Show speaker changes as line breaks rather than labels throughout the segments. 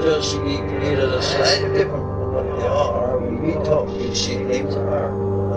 just either slightly different from what they are. We talk, we see things are not normal.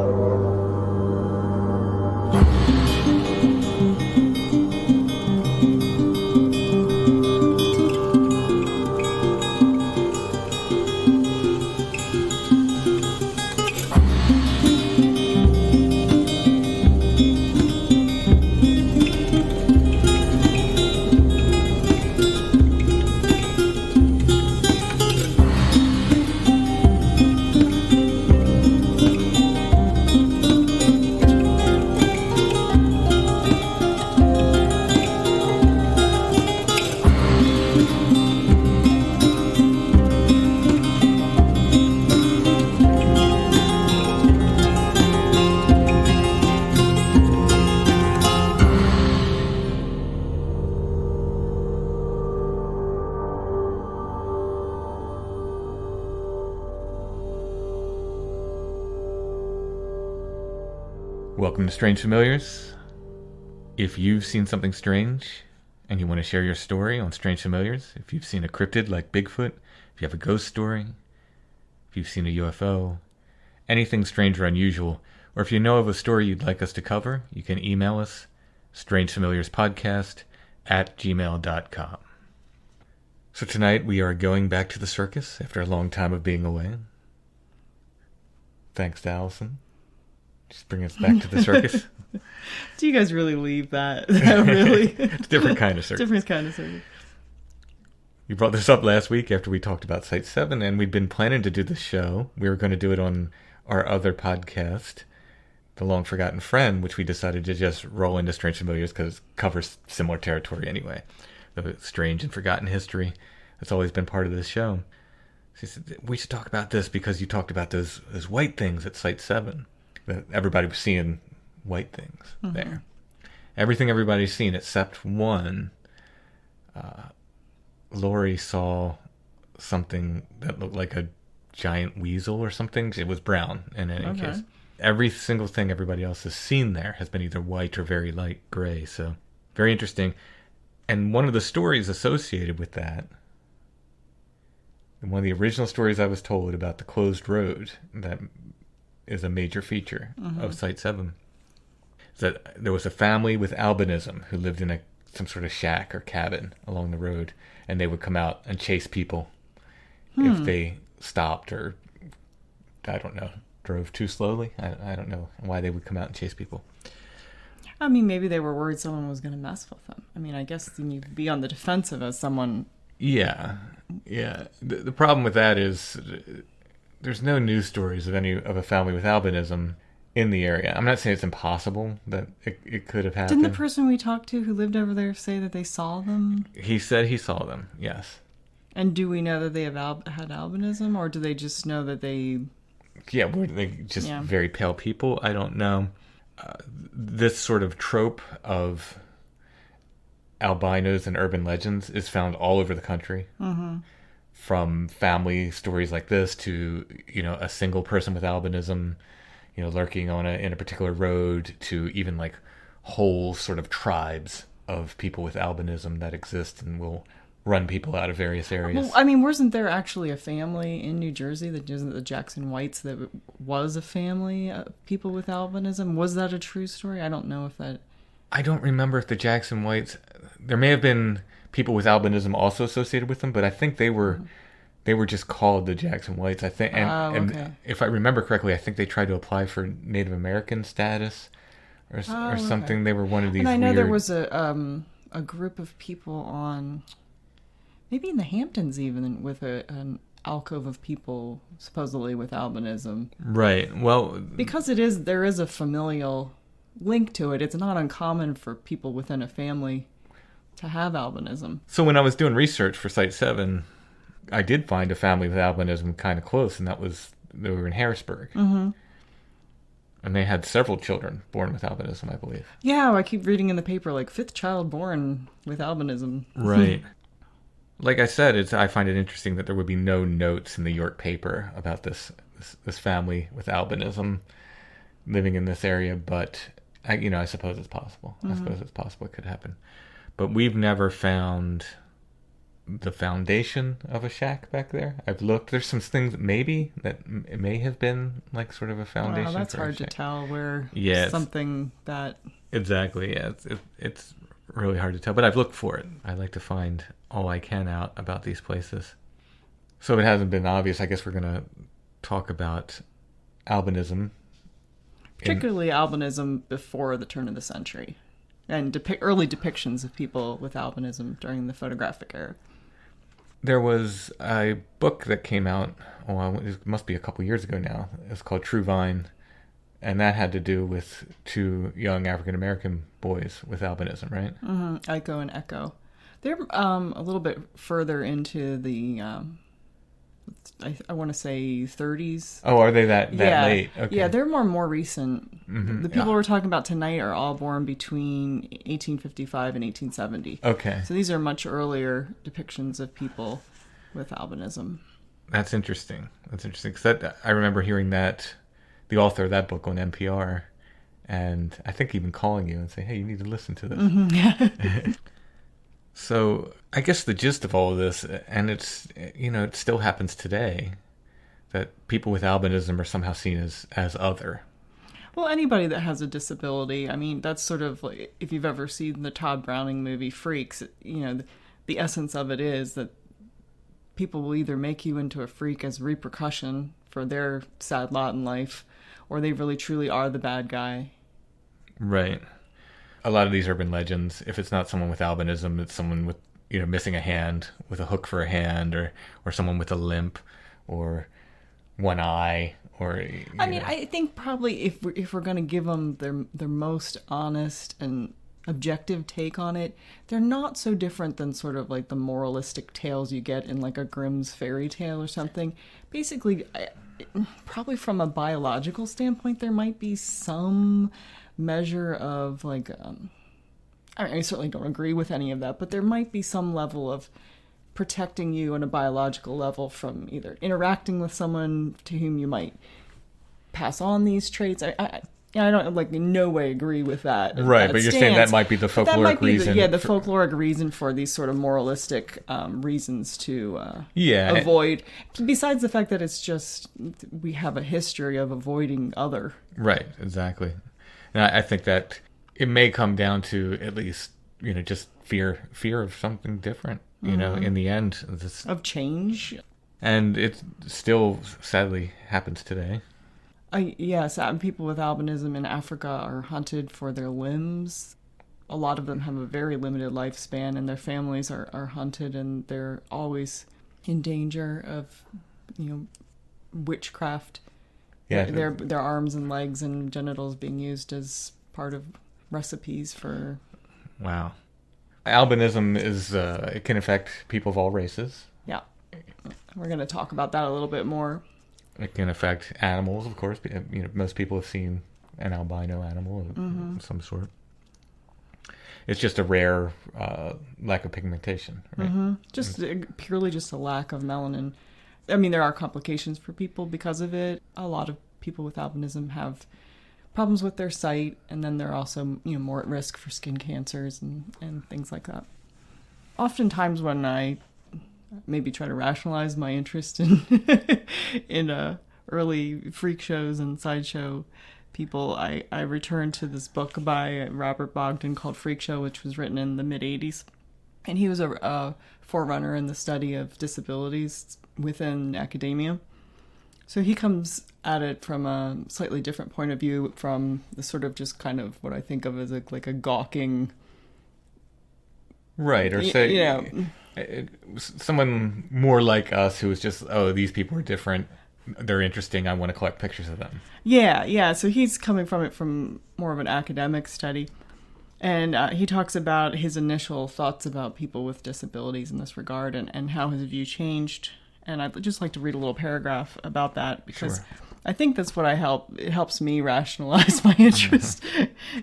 Welcome to Strange Familiars. If you've seen something strange and you want to share your story on Strange Familiars, if you've seen a cryptid like Bigfoot, if you have a ghost story, if you've seen a UFO, anything strange or unusual, or if you know of a story you'd like us to cover, you can email us, strangefamiliarspodcast@gmail.com. So tonight we are going back to the circus after a long time of being away. Thanks to Alison. Just bring us back to the circus.
Do you guys really leave that? Really?
It's a different kind of circus.
Different kind of circus.
You brought this up last week after we talked about Site 7, and we'd been planning to do this show. We were going to do it on our other podcast, The Long Forgotten Friend, which we decided to just roll into Strange Familiars because it covers similar territory anyway. The strange and forgotten history that's always been part of this show. She said, we should talk about this because you talked about those white things at Site 7. That everybody was seeing white things there. Everything everybody's seen except one. Lori saw something that looked like a giant weasel or something. It was brown in any case. Every single thing everybody else has seen there has been either white or very light gray. So very interesting. And one of the stories associated with that, one of the original stories I was told about the closed road that is a major feature of Site 7. Is that there was a family with albinism who lived in some sort of shack or cabin along the road, and they would come out and chase people if they stopped or, I don't know, drove too slowly. I don't know why they would come out and chase people.
I mean, maybe they were worried someone was going to mess with them. I mean, I guess you need to be on the defensive as someone...
Yeah. The problem with that is... There's no news stories of a family with albinism in the area. I'm not saying it's impossible that it could have happened.
Didn't the person we talked to who lived over there say that they saw them?
He said he saw them, yes.
And do we know that they have had albinism, or do they just know that they...
Yeah, were they just very pale people? I don't know. This sort of trope of albinos and urban legends is found all over the country. From family stories like this to, a single person with albinism, lurking in a particular road, to even like whole sort of tribes of people with albinism that exist and will run people out of various areas.
Well, I mean, wasn't there actually a family in New Jersey that isn't the Jackson Whites that was a family of people with albinism? Was that a true story? I don't know if that...
I don't remember if the Jackson Whites... There may have been people with albinism also associated with them, but I think they were just called the Jackson Whites. I think, and if I remember correctly, I think they tried to apply for Native American status or something. They were one of these.
And I know there was a group of people on, maybe in the Hamptons even, with an alcove of people supposedly with albinism.
Right. Well,
because there is a familial link to it. It's not uncommon for people within a family to have albinism.
So when I was doing research for Site 7, I did find a family with albinism kind of close, and they were in Harrisburg. And they had several children born with albinism, I believe.
Yeah, I keep reading in the paper, like, 5th child born with albinism.
Right. Like I said, I find it interesting that there would be no notes in the York paper about this family with albinism living in this area, but I suppose it's possible. I suppose it's possible it could happen. But we've never found the foundation of a shack back there. I've looked. There's some things maybe that it may have been like sort of a foundation.
Wow, that's
for a
hard to
shack.
tell where
Yes.
something that...
Exactly. Yeah, it's really hard to tell, but I've looked for it. I like to find all I can out about these places. So if it hasn't been obvious, I guess we're going to talk about albinism.
Particularly albinism before the turn of the century. And early depictions of people with albinism during the photographic era.
There was a book that came out, it must be a couple years ago now. It's called True Vine. And that had to do with two young African-American boys with albinism, right?
Mm-hmm. Iko and Echo. They're a little bit further into the, I want to say 30s.
Oh, are they that late? Okay.
Yeah, they're more recent.
Mm-hmm.
The people we're talking about tonight are all born between 1855 and 1870.
Okay.
So these are much earlier depictions of people with albinism.
That's interesting. Because I remember hearing that, the author of that book on NPR, and I think even calling you and saying, hey, you need to listen to this.
Mm-hmm.
So I guess the gist of all of this, and it's, it still happens today, that people with albinism are somehow seen as other.
Well, anybody that has a disability, I mean, that's sort of like, if you've ever seen the Todd Browning movie Freaks, the essence of it is that people will either make you into a freak as repercussion for their sad lot in life, or they really truly are the bad guy.
Right. A lot of these urban legends, if it's not someone with albinism, it's someone with, missing a hand, with a hook for a hand, or someone with a limp, or one eye, or...
I mean, I think probably if we're going to give them their most honest and objective take on it, they're not so different than sort of like the moralistic tales you get in like a Grimm's fairy tale or something. Basically, probably from a biological standpoint, there might be some measure of like, I certainly don't agree with any of that, but there might be some level of protecting you on a biological level from either interacting with someone to whom you might pass on these traits. I don't like in no way agree with that.
Right, but you're saying that might be the folkloric reason.
The folkloric reason for these sort of moralistic reasons to avoid. Besides the fact that it's just we have a history of avoiding other.
Right, exactly. And I think that it may come down to at least just fear of something different. In the end,
of change.
And it still sadly happens today.
Yes, people with albinism in Africa are hunted for their limbs. A lot of them have a very limited lifespan, and their families are hunted, and they're always in danger of, witchcraft. Yeah, their arms and legs and genitals being used as part of recipes for...
Wow. Albinism is, it can affect people of all races.
Yeah. We're going to talk about that a little bit more.
It can affect animals, of course. Most people have seen an albino animal of some sort. It's just a rare lack of pigmentation, right?
Mm-hmm. Just purely just a lack of melanin. I mean, there are complications for people because of it. A lot of people with albinism have problems with their sight, and then they're also more at risk for skin cancers and things like that. Oftentimes when I maybe try to rationalize my interest in early freak shows and sideshow people, I return to this book by Robert Bogdan called Freak Show, which was written in the mid-'80s. And he was a forerunner in the study of disabilities within academia. So he comes at it from a slightly different point of view, from the sort of just kind of what I think of as like a gawking...
Right, or say... someone more like us who was just, these people are different, they're interesting, I want to collect pictures of them.
Yeah. So he's coming from it from more of an academic study. And he talks about his initial thoughts about people with disabilities in this regard and how his view changed. And I'd just like to read a little paragraph about that because
Sure.
I think that's what it helps me rationalize my interest.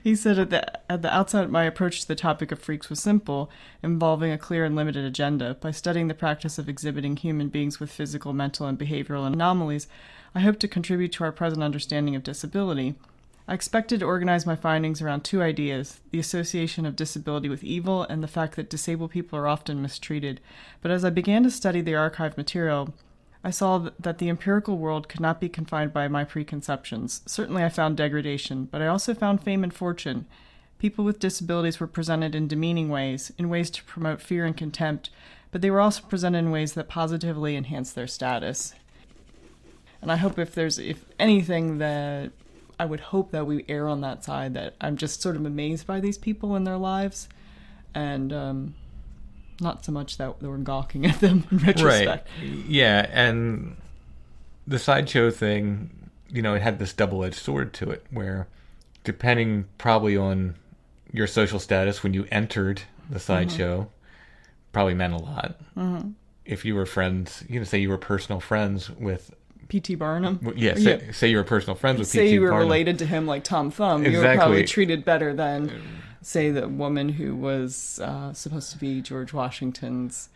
He said, at the outset, my approach to the topic of freaks was simple, involving a clear and limited agenda. By studying the practice of exhibiting human beings with physical, mental, and behavioral anomalies, I hope to contribute to our present understanding of disability. I expected to organize my findings around two ideas, the association of disability with evil and the fact that disabled people are often mistreated. But as I began to study the archived material, I saw that the empirical world could not be confined by my preconceptions. Certainly I found degradation, but I also found fame and fortune. People with disabilities were presented in demeaning ways, in ways to promote fear and contempt, but they were also presented in ways that positively enhanced their status. And I hope if anything, that I would hope that we err on that side, that I'm just sort of amazed by these people in their lives, and not so much that we're gawking at them in retrospect.
Right. Yeah, and the sideshow thing, it had this double-edged sword to it, where depending probably on your social status when you entered the sideshow, probably meant a lot. Mm-hmm. If you were friends, say you were personal friends with
P.T. Barnum.
Yeah, say you were personal friends with P.T. Barnum.
Say you were related to him like Tom Thumb.
Exactly.
You were probably treated better than, say, the woman who was supposed to be George Washington's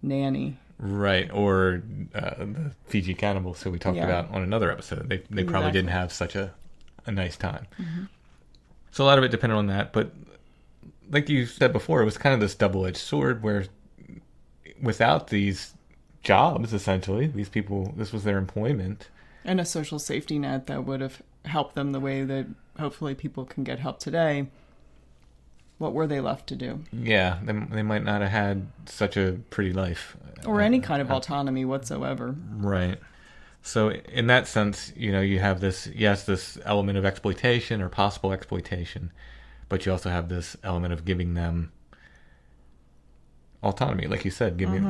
nanny.
Right, or the Fiji cannibals who we talked about on another episode. They probably didn't have such a nice time. Mm-hmm. So a lot of it depended on that, but like you said before, it was kind of this double-edged sword where without these jobs, essentially, these people, this was their employment. And
a social safety net that would have helped them the way that hopefully people can get help today. What were they left to do?
Yeah, they might not have had such a pretty life.
Or any kind of autonomy whatsoever.
Right. So in that sense, you have this element of exploitation or possible exploitation, but you also have this element of giving them autonomy, like you said, giving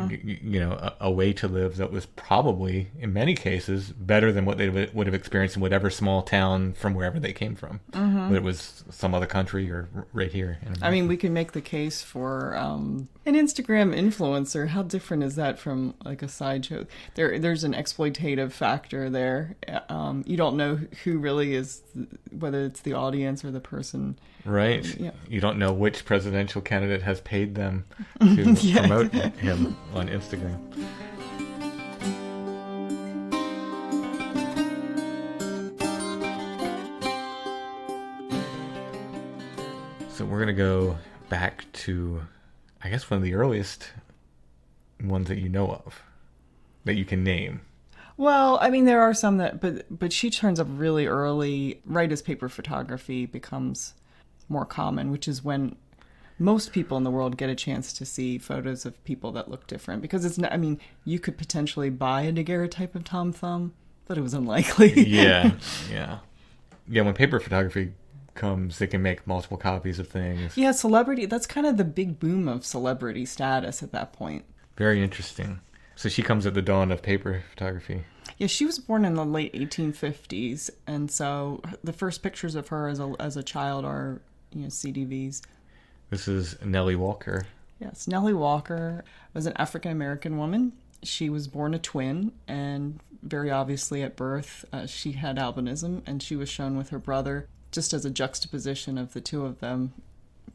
a way to live that was probably, in many cases, better than what they would have experienced in whatever small town from wherever they came from, whether it was some other country or right here.
I mean, we can make the case for an Instagram influencer. How different is that from like a sideshow? There's an exploitative factor there. You don't know who really is, whether it's the audience or the person.
Right. Yeah. You don't know which presidential candidate has paid them to promote him on Instagram. So we're going to go back to, I guess, one of the earliest ones that you know of, that you can name.
Well, I mean, there are some that, but she turns up really early, right as paper photography becomes more common, which is when most people in the world get a chance to see photos of people that look different. Because it's not, I mean, you could potentially buy a daguerreotype of Tom Thumb, but it was unlikely.
Yeah. When paper photography comes, they can make multiple copies of things.
Yeah, celebrity, that's kind of the big boom of celebrity status at that point.
Very interesting. So she comes at the dawn of paper photography.
Yeah, she was born in the late 1850s, and so the first pictures of her as a child are, CDVs.
This is Nellie Walker.
Yes, Nellie Walker was an African-American woman. She was born a twin, and very obviously at birth she had albinism, and she was shown with her brother just as a juxtaposition of the two of them,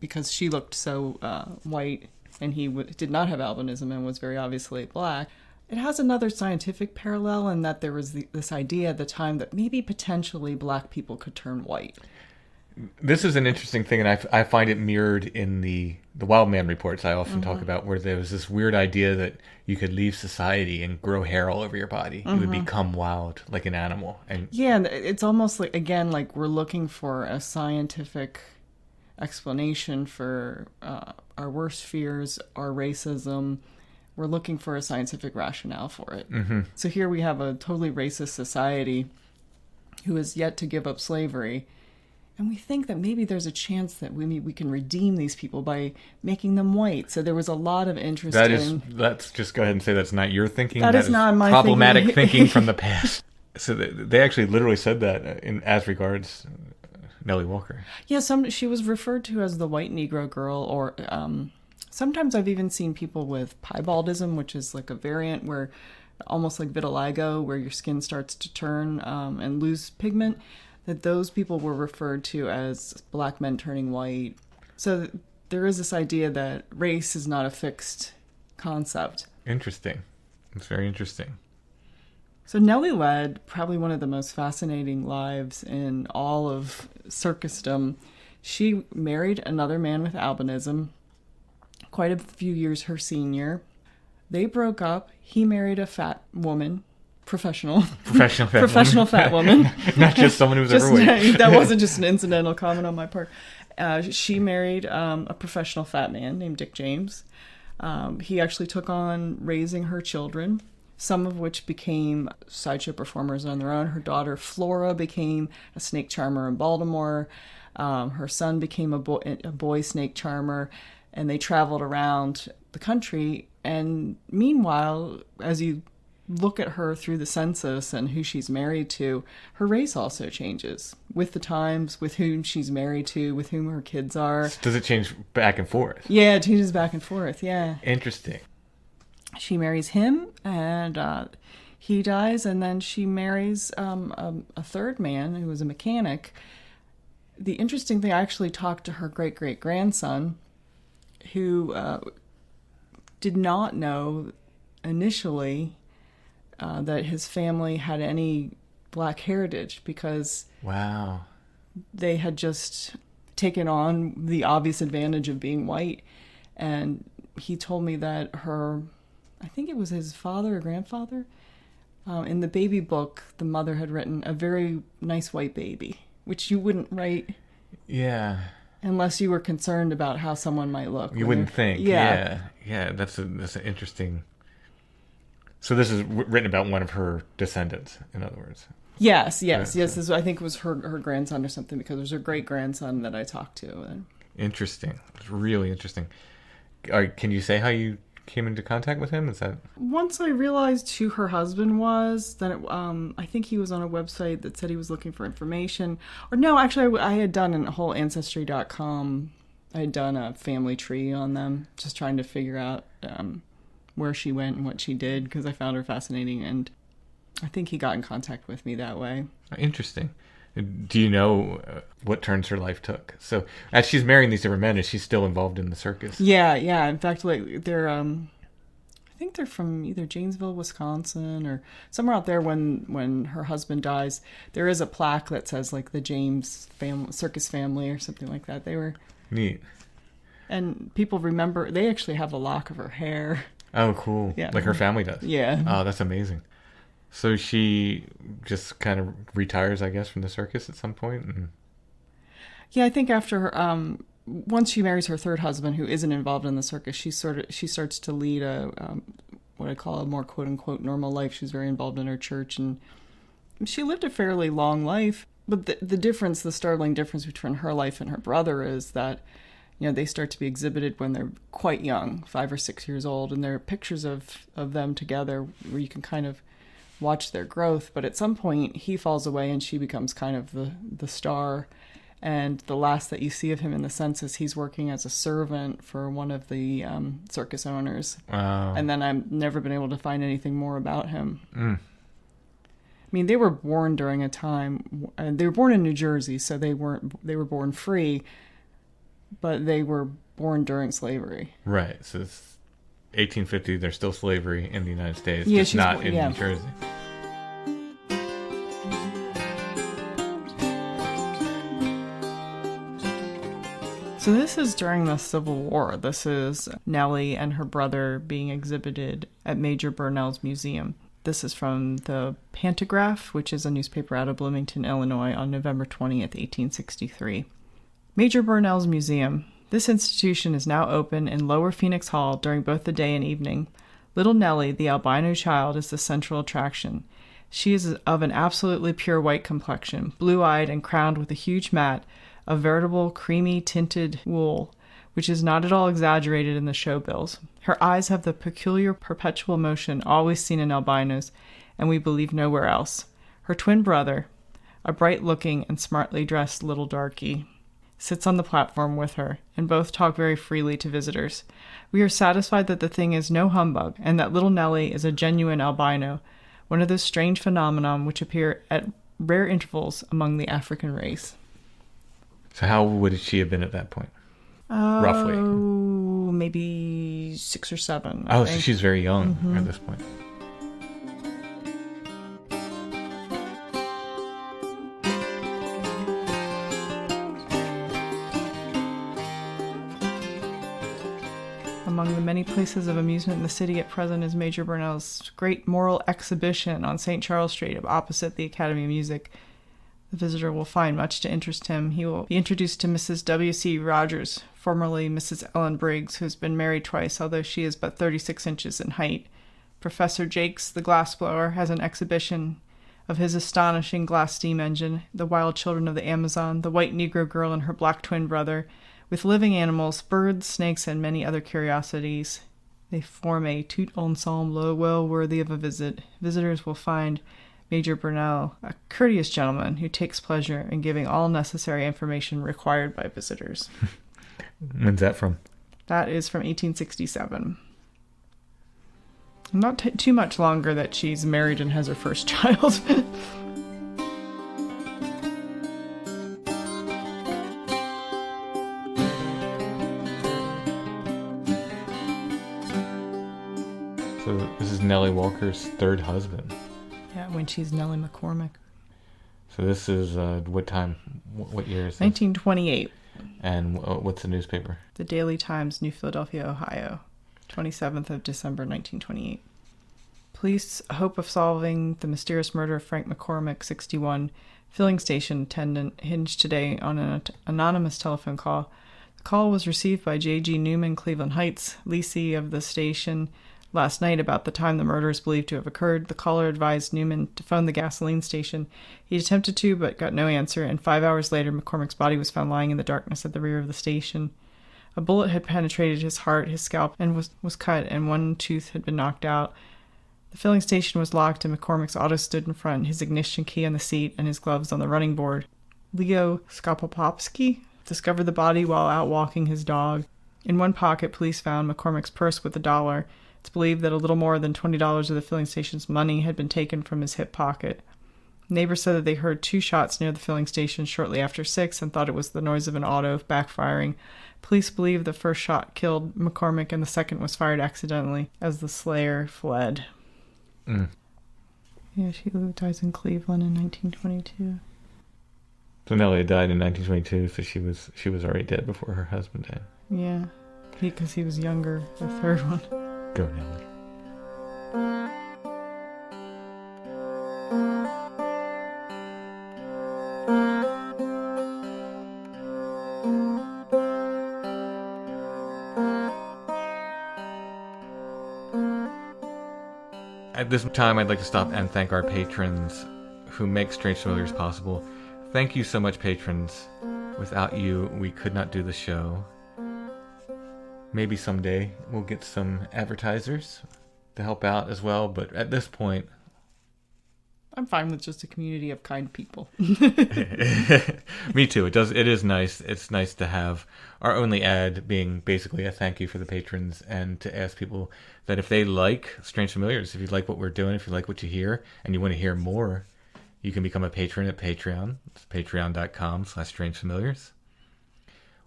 because she looked so white and he did not have albinism and was very obviously black. It has another scientific parallel in that there was this idea at the time that maybe potentially black people could turn white.
This is an interesting thing, and I find it mirrored in the Wildman reports I often talk about, where there was this weird idea that you could leave society and grow hair all over your body. You would become wild, like an animal. And
it's almost like, again, like we're looking for a scientific explanation for our worst fears, our racism. We're looking for a scientific rationale for it. Mm-hmm. So here we have a totally racist society who has yet to give up slavery. And we think that maybe there's a chance that we can redeem these people by making them white. So there was a lot of interest
let's just go ahead and say that's not your thinking.
That is not my
problematic thinking from the past. So they actually literally said that as regards Nellie Walker.
Yeah, she was referred to as the white Negro girl, or sometimes I've even seen people with piebaldism, which is like a variant where almost like vitiligo, where your skin starts to turn and lose pigment, that those people were referred to as black men turning white. So there is this idea that race is not a fixed concept.
Interesting. It's very interesting.
So Nellie led probably one of the most fascinating lives in all of circusdom. She married another man with albinism, quite a few years her senior. They broke up. He married a fat woman, professional fat woman.
Not just someone who was overweight.
That wasn't just an incidental comment on my part. She married a professional fat man named Dick James. He actually took on raising her children, some of which became sideshow performers on their own. Her daughter Flora became a snake charmer in Baltimore. Her son became a boy snake charmer, and they traveled around the country. And meanwhile, as you look at her through the census and who she's married to, her race also changes with the times, with whom she's married to, with whom her kids are.
Does it change back and forth?
Yeah, it changes back and forth, yeah.
Interesting.
She marries him, and he dies, and then she marries a third man who was a mechanic. The interesting thing, I actually talked to her great-great-grandson, who did not know initially that his family had any black heritage, because
wow,
they had just taken on the obvious advantage of being white. And he told me that I think it was his father or grandfather, in the baby book, the mother had written a very nice white baby, which you wouldn't write.
Yeah.
Unless you were concerned about how someone might look.
You wouldn't think.
Yeah.
Yeah. That's an interesting. So this is written about one of her descendants, in other words.
Yes. This, I think it was her grandson or something, because it was her great-grandson that I talked to.
Interesting. It's really interesting. Can you say how you came into contact with him? Is that
once I realized who her husband was, then I think he was on a website that said he was looking for information. Or no, actually, I had done a whole Ancestry.com. I had done a family tree on them, just trying to figure out where she went and what she did, because I found her fascinating, and I think he got in contact with me that way.
Interesting. Do you know what turns her life took? So as she's marrying these different men, is she still involved in the circus?
Yeah. In fact, like they're, I think they're from either Janesville, Wisconsin, or somewhere out there. When her husband dies, there is a plaque that says like the James circus family or something like that. They were
neat,
and people remember. They actually have a lock of her hair.
Oh, cool! Yeah, like her family does.
Yeah.
Oh, that's amazing. So she just kind of retires, I guess, from the circus at some point?
Yeah, I think after once she marries her third husband, who isn't involved in the circus, she starts to lead a what I call a more quote-unquote normal life. She's very involved in her church, and she lived a fairly long life. But the startling difference between her life and her brother is that, they start to be exhibited when they're quite young, 5 or 6 years old, and there are pictures of them together where you can kind of watch their growth. But at some point he falls away and she becomes kind of the star, and the last that you see of him in the census, he's working as a servant for one of the circus owners.
Wow.
And then I've never been able to find anything more about him.
I
mean, they were born during a time, they were born in New Jersey, so they were born free, but they were born during slavery.
Right. So it's 1850, there's still slavery in the United States,
yeah,
just not in New Jersey.
So this is during the Civil War. This is Nellie and her brother being exhibited at Major Burnell's museum. This is from the Pantograph, which is a newspaper out of Bloomington, Illinois, on November 20th, 1863. Major Burnell's Museum. This institution is now open in Lower Phoenix Hall during both the day and evening. Little Nellie, the albino child, is the central attraction. She is of an absolutely pure white complexion, blue-eyed and crowned with a huge mat of veritable creamy tinted wool, which is not at all exaggerated in the show bills. Her eyes have the peculiar perpetual motion always seen in albinos, and we believe nowhere else. Her twin brother, a bright-looking and smartly dressed little darky, sits on the platform with her, and both talk very freely to visitors. We are satisfied that the thing is no humbug, and that little Nellie is a genuine albino, one of those strange phenomena which appear at rare intervals among the African race.
So how would she have been at that point? Roughly?
Oh, maybe 6 or 7.
Oh, so she's very young at this point.
Among the many places of amusement in the city at present is Major Burnell's Great Moral Exhibition on St. Charles Street, opposite the Academy of Music. The visitor will find much to interest him. He will be introduced to Mrs. W.C. Rogers, formerly Mrs. Ellen Briggs, who has been married twice, although she is but 36 inches in height. Professor Jakes, the glassblower, has an exhibition of his astonishing glass steam engine, the wild children of the Amazon, the white Negro girl and her black twin brother, with living animals, birds, snakes, and many other curiosities. They form a tout ensemble well worthy of a visit. Visitors will find Major Burnell a courteous gentleman who takes pleasure in giving all necessary information required by visitors.
When's that from?
That is from 1867. Not too much longer that she's married and has her first child.
So this is Nellie Walker's third husband.
Yeah, when she's Nellie McCormick.
So this is what time? What year is this?
1928.
And what's the newspaper?
The Daily Times, New Philadelphia, Ohio. 27th of December, 1928. Police hope of solving the mysterious murder of Frank McCormick, 61, filling station attendant, hinged today on an anonymous telephone call. The call was received by J.G. Newman, Cleveland Heights, leasee of the station, last night about the time the murder is believed to have occurred. The caller advised Newman to phone the gasoline station. He attempted to, but got no answer, and 5 hours later, McCormick's body was found lying in the darkness at the rear of the station. A bullet had penetrated his heart, his scalp, and was cut, and one tooth had been knocked out. The filling station was locked, and McCormick's auto stood in front, his ignition key on the seat and his gloves on the running board. Leo Skopopopsky discovered the body while out walking his dog. In one pocket, police found McCormick's purse with $1. It's believed that a little more than $20 of the filling station's money had been taken from his hip pocket. Neighbors said that they heard 2 shots near the filling station shortly after 6 and thought it was the noise of an auto backfiring. Police believe the first shot killed McCormick and the second was fired accidentally as the slayer fled. Yeah, she dies in Cleveland in 1922.
So Nellie died in 1922, so she was already dead before her husband died.
Yeah, because he was younger, the third one.
Go, Nellie. At this time, I'd like to stop and thank our patrons who make Strange Familiars possible. Thank you so much, patrons. Without you, we could not do the show. Maybe someday we'll get some advertisers to help out as well, but at this point...
I'm fine with just a community of kind people.
Me too. It is nice. It's nice to have our only ad being basically a thank you for the patrons and to ask people that if they like Strange Familiars, if you like what we're doing, if you like what you hear and you want to hear more, you can become a patron at Patreon. It's patreon.com/strangefamiliars.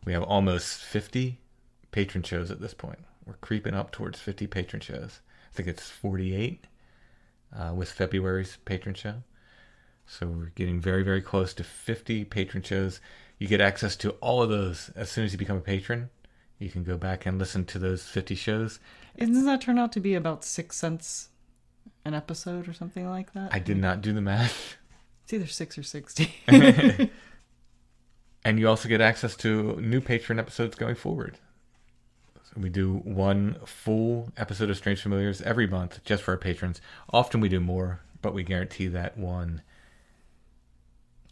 We have almost 50 patron shows at this point. We're creeping up towards 50 patron shows. I think it's 48 with February's patron show. So we're getting very, very close to 50 patron shows. You get access to all of those as soon as you become a patron. You can go back and listen to those 50 shows.
Doesn't that turn out to be about 6 cents an episode or something like that?
I did not do the math.
It's either 6 or 60.
And you also get access to new patron episodes going forward. So we do one full episode of Strange Familiars every month just for our patrons. Often we do more, but we guarantee that one.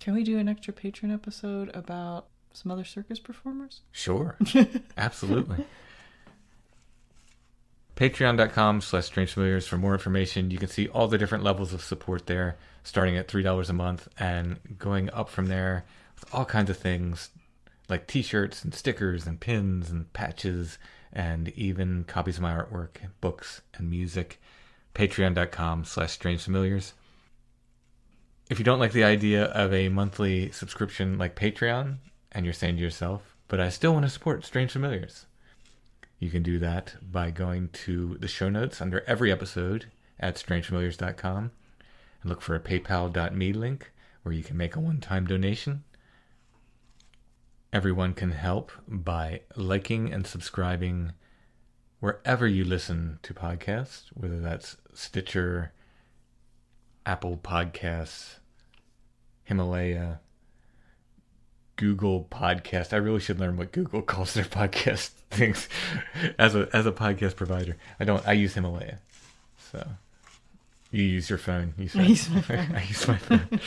Can we do an extra patron episode about some other circus performers?
Sure. Absolutely. Patreon.com/strangefamiliars for more information. You can see all the different levels of support there, starting at $3 a month and going up from there with all kinds of things like t-shirts and stickers and pins and patches and even copies of my artwork, books, and music. Patreon.com/strangefamiliars. If you don't like the idea of a monthly subscription like Patreon, and you're saying to yourself, but I still want to support Strange Familiars, you can do that by going to the show notes under every episode at strangefamiliars.com and look for a paypal.me link where you can make a one-time donation. Everyone can help by liking and subscribing wherever you listen to podcasts, whether that's Stitcher, Apple Podcasts, Himalaya, Google Podcast. I really should learn what Google calls their podcast things as a podcast provider. I use Himalaya. So you use your phone.
I use my phone.
I use my phone.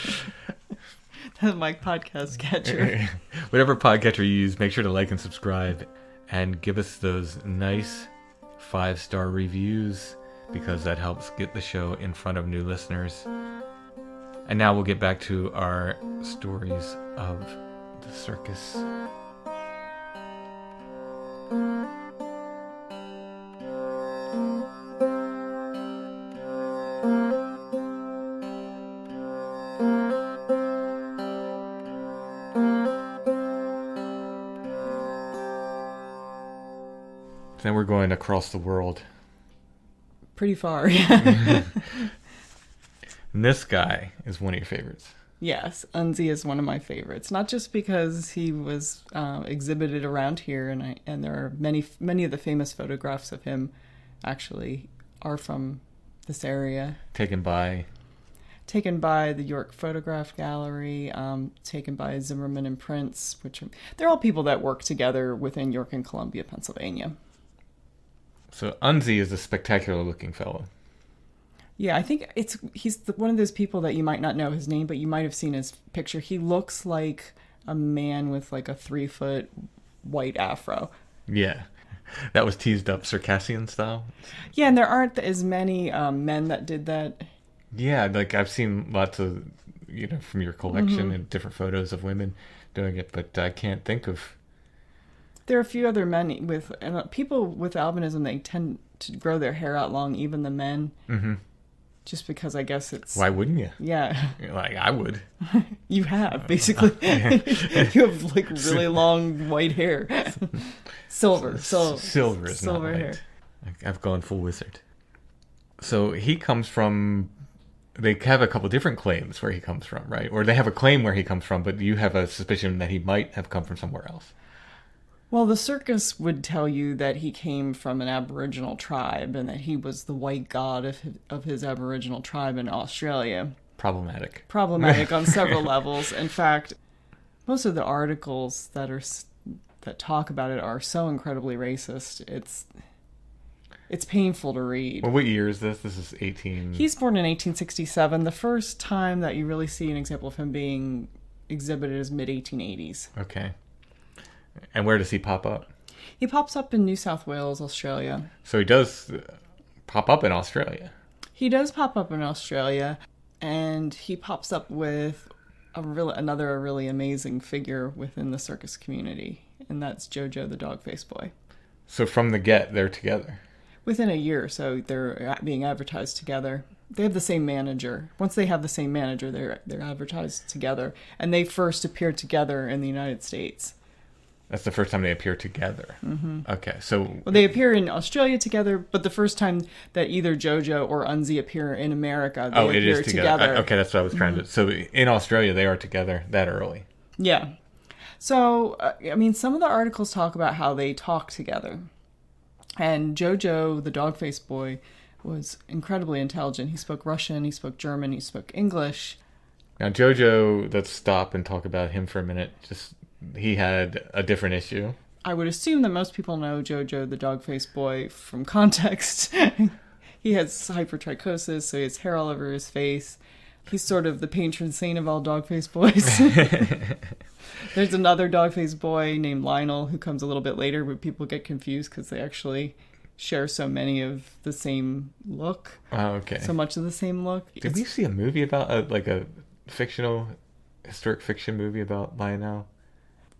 That's my podcast catcher.
Whatever podcatcher you use, make sure to like and subscribe and give us those nice 5-star reviews because that helps get the show in front of new listeners. And now we'll get back to our stories of the circus. Then we're going across the world.
Pretty far, yeah.
And this guy is one of your favorites.
Yes, Unzie is one of my favorites. Not just because he was exhibited around here, and there are many of the famous photographs of him actually are from this area.
Taken by
the York Photograph Gallery, taken by Zimmerman and Prince, they're all people that work together within York and Columbia, Pennsylvania.
So Unzie is a spectacular looking fellow.
Yeah, I think he's one of those people that you might not know his name, but you might have seen his picture. He looks like a man with like a 3-foot white afro.
Yeah, that was teased up Circassian style.
Yeah, and there aren't as many men that did that.
Yeah, like I've seen lots of, from your collection and different photos of women doing it, but I can't think of.
There are a few other men people with albinism. They tend to grow their hair out long, even the men. Mm-hmm. Just because I guess it's...
Why wouldn't you?
Yeah.
Like, I would.
You have, basically. You have, like, really long white hair. Silver is not white. Hair.
I've gone full wizard. So he comes from... They have a couple different claims where he comes from, right? Or they have a claim where he comes from, but you have a suspicion that he might have come from somewhere else.
Well, the circus would tell you that he came from an Aboriginal tribe and that he was the white god of his Aboriginal tribe in Australia.
Problematic
on several levels. In fact, most of the articles that talk about it are so incredibly racist. It's painful to read.
Well, what year is this? This is 18...
He's born in 1867. The first time that you really see an example of him being exhibited is mid-1880s.
Okay. And where does he pop up?
He pops up in New South Wales, Australia.
So he does pop up in Australia.
He does pop up in Australia, and he pops up with another really amazing figure within the circus community, and that's Jojo the Dog-Faced Boy.
So from the get, they're together.
Within a year or so, they're being advertised together. They have the same manager. Once they have the same manager, they're advertised together, and they first appeared together in the United States.
That's the first time they appear together. Mm-hmm. Okay, so...
Well, they appear in Australia together, but the first time that either Jojo or Unzie appear in America, they appear together.
Okay, that's what I was trying to... So in Australia, they are together that early.
Yeah. So, some of the articles talk about how they talk together. And Jojo, the dog-faced boy, was incredibly intelligent. He spoke Russian, he spoke German, he spoke English.
Now, Jojo, let's stop and talk about him for a minute. He had a different issue.
I would assume that most people know Jojo, the dog-faced boy, from context. He has hypertrichosis, so he has hair all over his face. He's sort of the patron saint of all dog-faced boys. There's another dog-faced boy named Lionel who comes a little bit later, but people get confused because they actually share so many of the same look.
Oh, okay.
So much of the same look.
Did we see a movie about, a fictional, historic fiction movie about Lionel?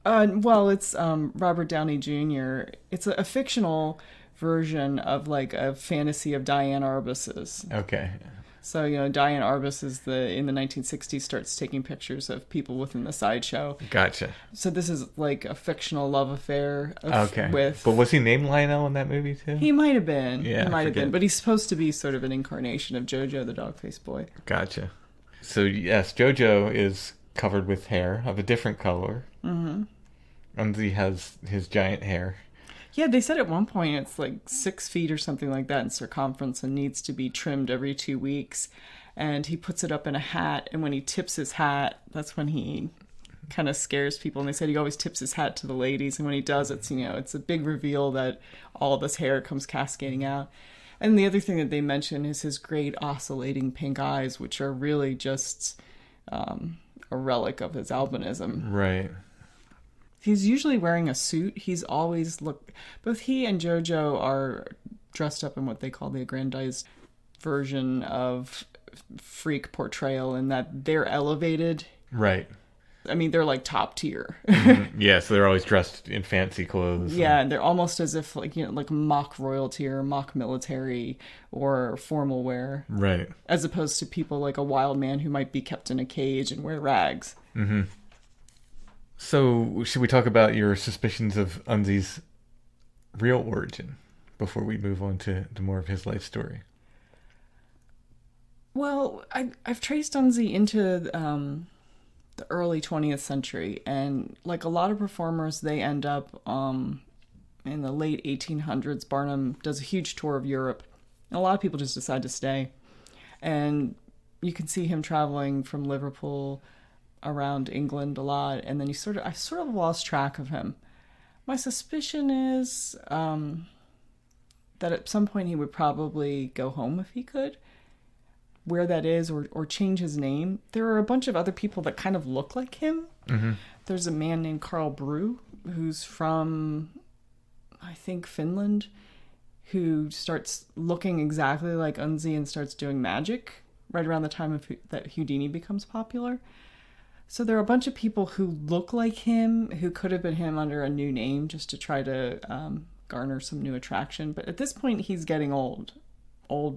Well, it's Robert Downey Jr. It's a fictional version of like a fantasy of Diane Arbus's.
Okay.
So, Diane Arbus in the 1960s starts taking pictures of people within the sideshow.
Gotcha.
So this is like a fictional love affair
But was he named Lionel in that movie too?
He might have been.
Yeah,
he might have been. But he's supposed to be sort of an incarnation of Jojo the dog-faced boy.
Gotcha. So yes, Jojo is covered with hair of a different color. Mm-hmm. Unzie has his giant hair.
Yeah, they said at one point it's like 6 feet or something like that in circumference and needs to be trimmed every 2 weeks. And he puts it up in a hat, and when he tips his hat, that's when he kind of scares people. And they said he always tips his hat to the ladies, and when he does, it's, you know, it's a big reveal that all of his hair comes cascading out. And the other thing that they mention is his great oscillating pink eyes, which are really just a relic of his albinism.
Right.
He's usually wearing a suit. He's always both he and JoJo are dressed up in what they call the aggrandized version of freak portrayal, in that they're elevated.
Right.
I mean, they're like top tier.
Mm-hmm. Yeah, so they're always dressed in fancy clothes.
Yeah, and they're almost as if like, you know, like mock royalty or mock military or formal wear.
Right.
As opposed to people like a wild man who might be kept in a cage and wear rags.
Mm-hmm. So, should we talk about your suspicions of Unzie's real origin before we move on to more of his life story?
Well, I've traced Unzie into the early 20th century, and like a lot of performers, they end up in the late 1800s. Barnum does a huge tour of Europe, and a lot of people just decide to stay. And you can see him traveling from Liverpool around England a lot, and then I've sort of lost track of him. My suspicion is that at some point he would probably go home if he could. Where that is, or change his name. There are a bunch of other people that kind of look like him.
Mm-hmm.
There's a man named Carl Brew, who's from, I think, Finland, who starts looking exactly like Unzie and starts doing magic right around the time that Houdini becomes popular. So there are a bunch of people who look like him, who could have been him under a new name just to try to garner some new attraction. But at this point, he's getting old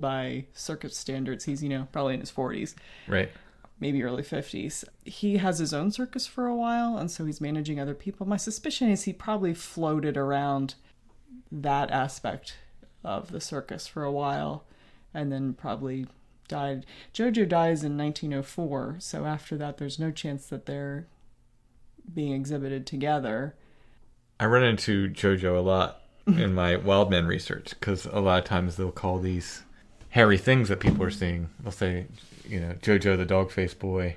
by circus standards. He's, you know, probably in his 40s.
Right.
Maybe early 50s. He has his own circus for a while, and so he's managing other people. My suspicion is he probably floated around that aspect of the circus for a while, and then probably died. JoJo dies in 1904, so after that there's no chance that they're being exhibited together.
I run into JoJo a lot in my wild man research, because a lot of times they'll call these hairy things that people are seeing, they'll say, you know, JoJo the dog-faced boy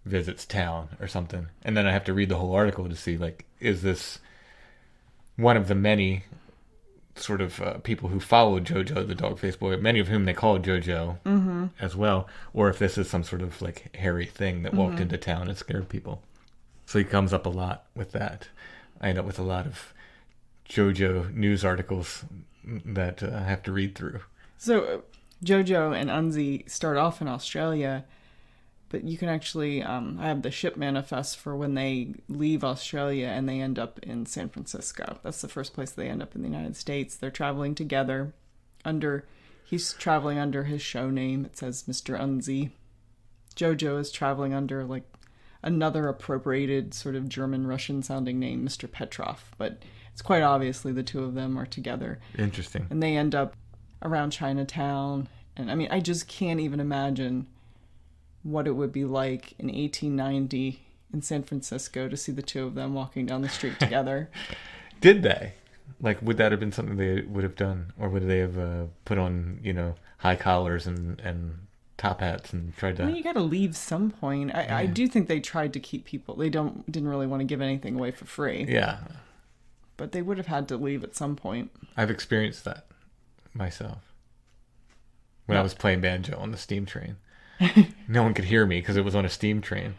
visits town or something, and then I have to read the whole article to see, like, is this one of the many sort of people who followed JoJo the dog-faced boy, many of whom they called JoJo as well, or if this is some sort of like hairy thing that walked into town and scared people. So he comes up a lot with that. I end up with a lot of JoJo news articles that I have to read through.
So JoJo and Unzie start off in Australia, but you can actually, I have the ship manifest for when they leave Australia and they end up in San Francisco. That's the first place they end up in the United States. They're traveling together he's traveling under his show name. It says Mr. Unzie. JoJo is traveling under like another appropriated sort of German-Russian sounding name, Mr. Petrov. But it's quite obviously the two of them are together.
Interesting.
And they end up around Chinatown. And I mean, I just can't even imagine what it would be like in 1890 in San Francisco to see the two of them walking down the street together.
Did they? Like, would that have been something they would have done? Or would they have put on, you know, high collars and top hats and tried to...
I mean, you got to leave some point. I do think they tried to keep people... They didn't really want to give anything away for free.
Yeah.
But they would have had to leave at some point.
I've experienced that myself. When I was playing banjo on the steam train. No one could hear me because it was on a steam train.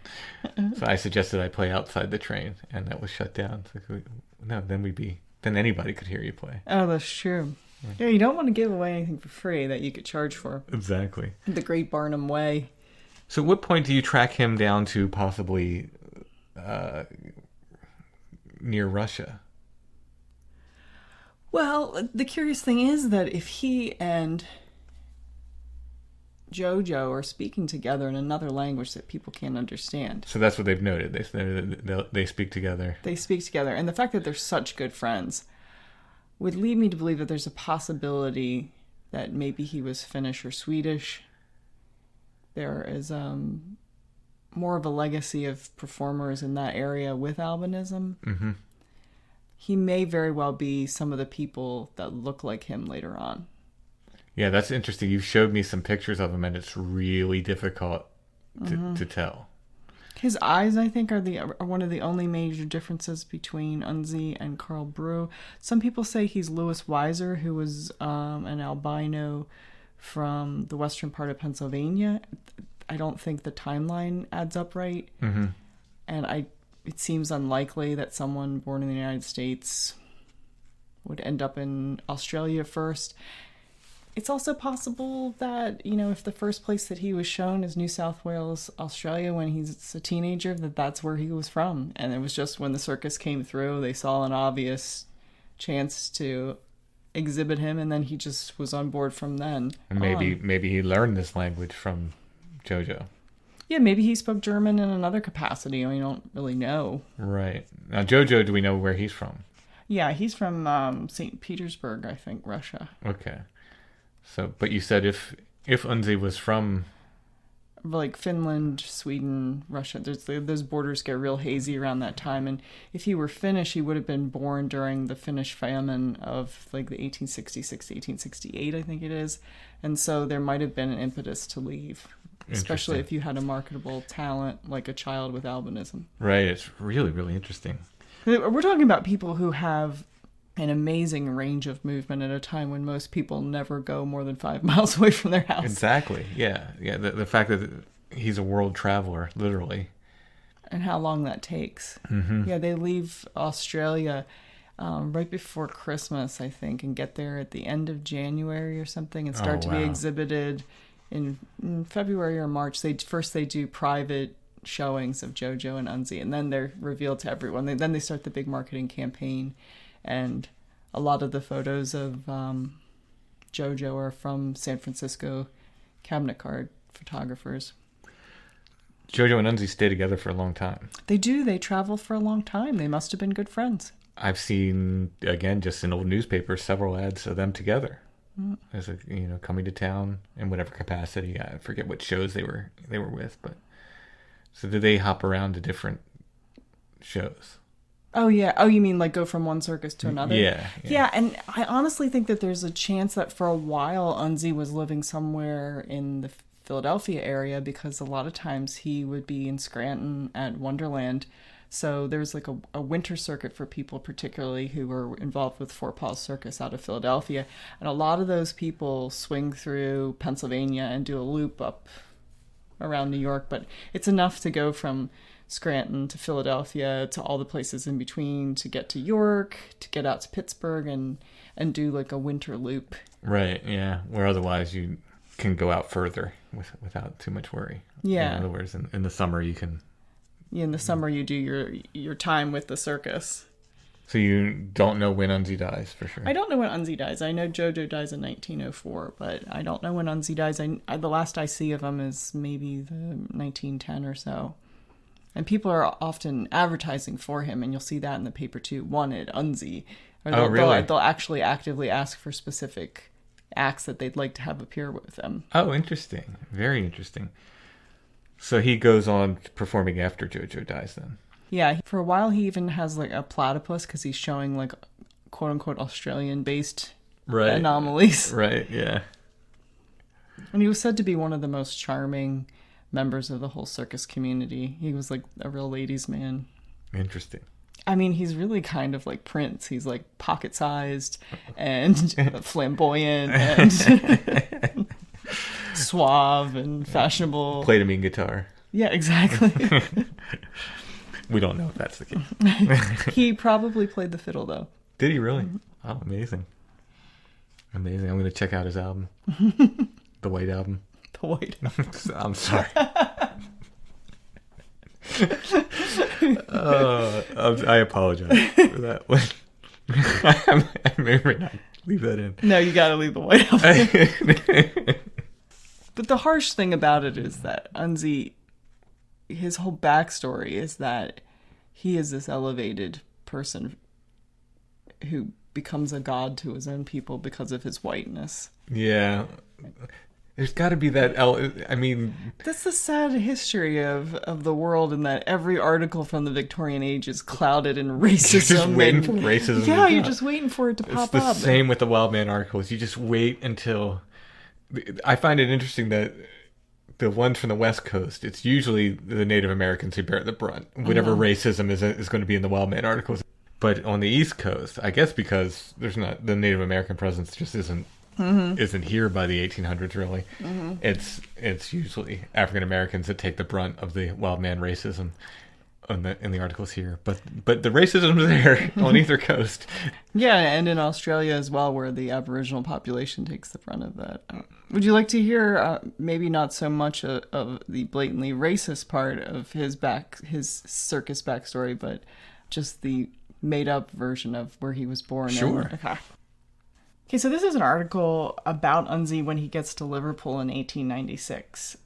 So I suggested I play outside the train, and that was shut down. So then anybody could hear you play.
Oh, that's true. Yeah, you don't want to give away anything for free that you could charge for.
Exactly.
The Great Barnum Way.
So at what point do you track him down to possibly near Russia?
Well, the curious thing is that if he and JoJo are speaking together in another language that people can't understand.
So that's what they've noted. They speak together.
They speak together. And the fact that they're such good friends would lead me to believe that there's a possibility that maybe he was Finnish or Swedish. There is more of a legacy of performers in that area with albinism.
Mm-hmm.
he may very well be some of the people that look like him later on.
Yeah, that's interesting. You showed me some pictures of him, and it's really difficult to tell.
His eyes, I think, are one of the only major differences between Unzie and Carl Brew. Some people say he's Louis Weiser, who was an albino from the western part of Pennsylvania. I don't think the timeline adds up right.
Mm-hmm.
And it seems unlikely that someone born in the United States would end up in Australia first. It's also possible that, if the first place that he was shown is New South Wales, Australia, when he's a teenager, that's where he was from. And it was just when the circus came through, they saw an obvious chance to exhibit him, and then he just was on board from then.
And maybe he learned this language from JoJo.
Yeah, maybe he spoke German in another capacity. We don't really know.
Right. Now, JoJo, do we know where he's from?
Yeah, he's from St. Petersburg, I think, Russia.
Okay. So, but you said if Unzie was from
like Finland, Sweden, Russia, those borders get real hazy around that time. And if he were Finnish, he would have been born during the Finnish famine of like the 1866 to 1868, I think it is. And so there might have been an impetus to leave, especially if you had a marketable talent like a child with albinism.
Right. It's really, really interesting.
We're talking about people who have an amazing range of movement at a time when most people never go more than 5 miles away from their house.
Exactly. Yeah. Yeah. The fact that he's a world traveler, literally.
And how long that takes.
Mm-hmm.
Yeah, they leave Australia right before Christmas, I think, and get there at the end of January or something and start to be exhibited in February or March. They do private showings of JoJo and Unzie, and then they're revealed to everyone. Then they start the big marketing campaign. And a lot of the photos of JoJo are from San Francisco cabinet card photographers.
JoJo and Unzie stay together for a long time.
They do. They travel for a long time. They must have been good friends.
I've seen, again, just in old newspapers, several ads of them together. As coming to town in whatever capacity. I forget what shows they were with, but so did they hop around to different shows?
Oh, yeah. Oh, you mean like go from one circus to another?
Yeah.
Yeah, and I honestly think that there's a chance that for a while Unzie was living somewhere in the Philadelphia area because a lot of times he would be in Scranton at Wonderland. So there's like a winter circuit for people particularly who were involved with Four Paws Circus out of Philadelphia. And a lot of those people swing through Pennsylvania and do a loop up around New York. But it's enough to go from Scranton to Philadelphia to all the places in between to get to York, to get out to Pittsburgh and do like a winter loop.
Right, yeah. Where otherwise you can go out further without too much worry.
Yeah.
In other words, in the summer you can...
Yeah, in the summer you do your time with the circus.
So you don't know when Unzie dies, for sure?
I don't know when Unzie dies. I know JoJo dies in 1904, but I don't know when Unzie dies. The last I see of him is maybe the 1910 or so. And people are often advertising for him, and you'll see that in the paper too. Wanted, Unzie. Or
really?
They'll actually actively ask for specific acts that they'd like to have appear with them.
Oh, interesting. Very interesting. So he goes on performing after JoJo dies then?
Yeah, for a while he even has like a platypus because he's showing like quote-unquote Australian-based anomalies.
Right, yeah.
And he was said to be one of the most charming members of the whole circus community. He was like a real ladies' man.
Interesting.
I mean, he's really kind of like Prince. He's like pocket-sized and flamboyant and suave and fashionable.
Played a mean guitar.
Yeah, exactly.
We don't know if that's the case.
He probably played the fiddle, though.
Did he really? Oh, amazing. Amazing. I'm going to check out his album. The White Album.
The White Album.
I'm sorry. I apologize for that one. I may not leave that in.
No, you got to leave the White Album. But the harsh thing about it is that Unzie, his whole backstory is that he is this elevated person who becomes a god to his own people because of his whiteness.
Yeah. There's got to be that. I mean,
That's the sad history of the world, in that every article from the Victorian age is clouded in racism.
you're just waiting for racism.
Yeah, you're just waiting for it to pop
It's the
up.
same with the Wild Man articles. You just wait until. I find it interesting that the ones from the West Coast, it's usually the Native Americans who bear the brunt. Whatever racism is going to be in the Wild Man articles. But on the East Coast, I guess because there's not the Native American presence just isn't here by the 1800s really. It's usually African Americans that take the brunt of the wild man racism in the articles here. But the racism's there on either coast.
Yeah, and in Australia as well, where the Aboriginal population takes the brunt of that. Would you like to hear maybe not so much of the blatantly racist part of his circus backstory, but just the made-up version of where he was born?
Sure.
Okay, so this is an article about Unzie when he gets to Liverpool in 1896.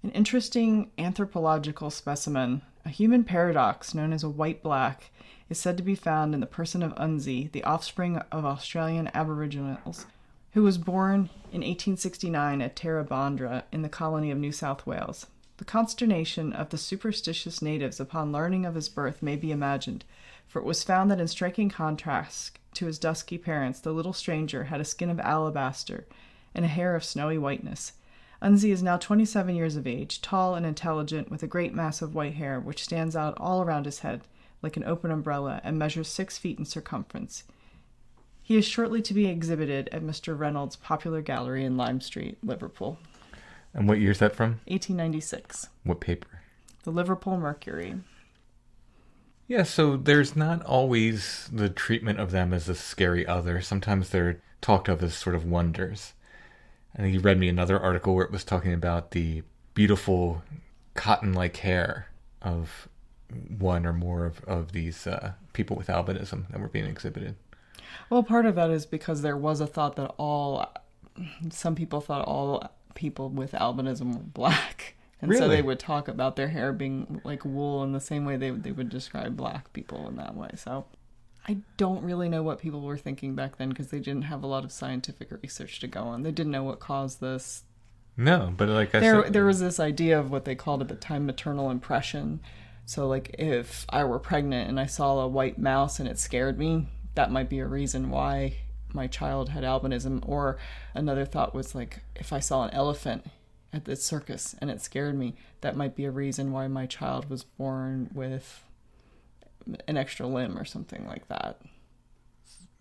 An interesting anthropological specimen, a human paradox known as a white-black, is said to be found in the person of Unzie, the offspring of Australian Aboriginals, who was born in 1869 at Tarrabandra in the colony of New South Wales. The consternation of the superstitious natives upon learning of his birth may be imagined, for it was found that in striking contrast to his dusky parents, the little stranger had a skin of alabaster and a hair of snowy whiteness. Unzie is now 27 years of age, tall and intelligent, with a great mass of white hair, which stands out all around his head like an open umbrella and measures 6 feet in circumference. He is shortly to be exhibited at Mr. Reynolds' Popular Gallery in Lime Street, Liverpool.
And what year's that from?
1896.
What paper?
The Liverpool Mercury.
Yeah, so there's not always the treatment of them as a scary other. Sometimes they're talked of as sort of wonders. I think you read me another article where it was talking about the beautiful cotton-like hair of one or more of these people with albinism that were being exhibited.
Well, part of that is because there was a thought that some people thought all people with albinism were black. And
Really?
so they would talk about their hair being like wool in the same way they would describe black people in that way. So I don't really know what people were thinking back then, because they didn't have a lot of scientific research to go on. They didn't know what caused this.
No, but like I said...
There was this idea of what they called at the time maternal impression. So like if I were pregnant and I saw a white mouse and it scared me, that might be a reason why my child had albinism. Or another thought was like if I saw an elephant at the circus and it scared me, that might be a reason why my child was born with an extra limb or something like that.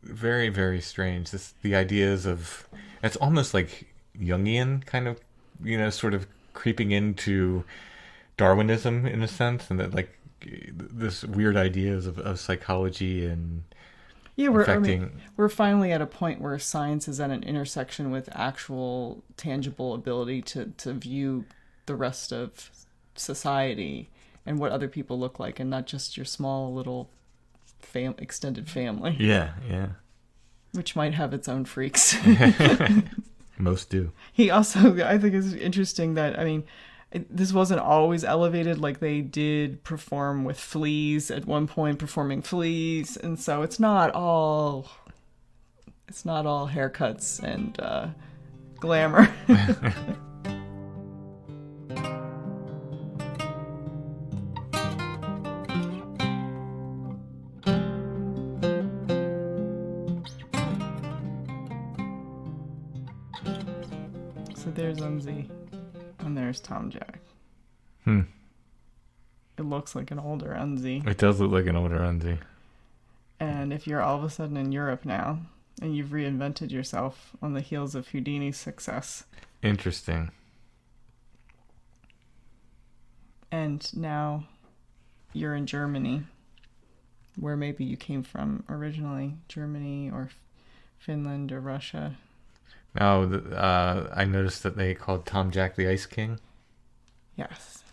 Very, very strange. The ideas of... It's almost like Jungian kind of, sort of creeping into Darwinism in a sense, and that like this weird ideas of psychology and we're finally at a point where science is at an intersection with actual tangible ability to view the rest of society and what other people look like, and not just your small little extended family. Yeah.
Which might have its own freaks.
Most do.
He also, I think it's interesting that, this wasn't always elevated. Like they did perform with fleas at one point, performing fleas, and so it's not all haircuts and glamour. So there's Unzie. And there's Tom Jack. It looks like an older Unzie.
It does look like an older Unzie.
And if you're all of a sudden in Europe now, and you've reinvented yourself on the heels of Houdini's success.
Interesting.
And now you're in Germany, where maybe you came from originally. Germany or Finland or Russia.
Now, I noticed that they called Tom Jack the Ice King.
Yes.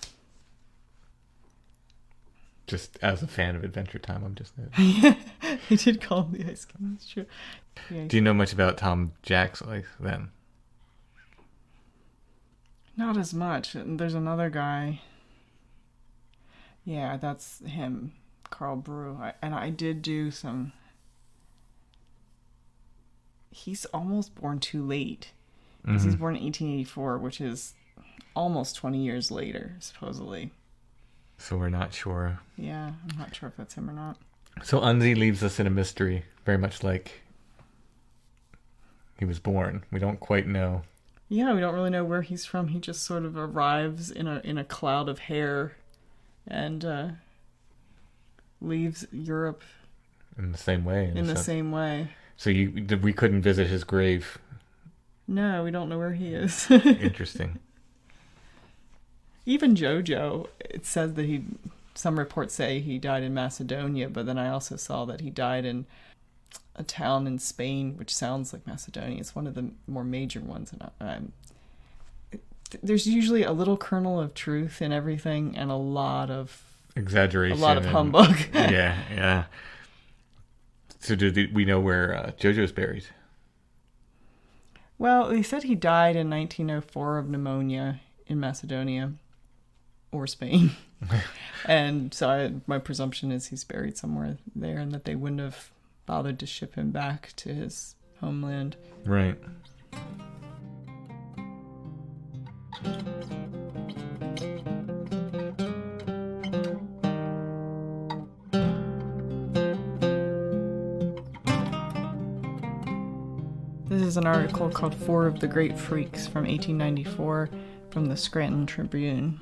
Just as a fan of Adventure Time, I'm just noticing.
Yeah, they did call him the Ice King. That's true.
Do you know much about Tom Jack's life then?
Not as much. There's another guy. Yeah, that's him, Carl Brew. And I did do some... He's almost born too late. Because he's born in 1884, which is almost 20 years later, supposedly.
So we're not sure.
Yeah, I'm not sure if that's him or not.
So Unzie leaves us in a mystery, very much like he was born. We don't quite know.
Yeah, we don't really know where he's from. He just sort of arrives in a cloud of hair and leaves Europe
in the same way.
In the same way.
So we couldn't visit his grave.
No, we don't know where he is.
Interesting.
Even Jojo, it says that some reports say he died in Macedonia, but then I also saw that he died in a town in Spain, which sounds like Macedonia. It's one of the more major ones. And there's usually a little kernel of truth in everything and a lot of
exaggeration.
A lot of humbug.
Yeah. So we know where Jojo's buried?
Well, they said he died in 1904 of pneumonia in Macedonia or Spain. And so my presumption is he's buried somewhere there and that they wouldn't have bothered to ship him back to his homeland.
Right.
This is an article called Four of the Great Freaks from 1894 from the Scranton Tribune.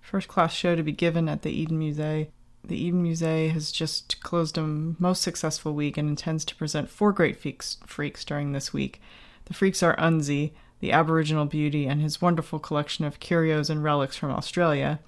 First class show to be given at the Eden Musée. The Eden Musée has just closed a most successful week and intends to present four great freaks during this week. The freaks are Unzie, the Aboriginal beauty, and his wonderful collection of curios and relics from Australia.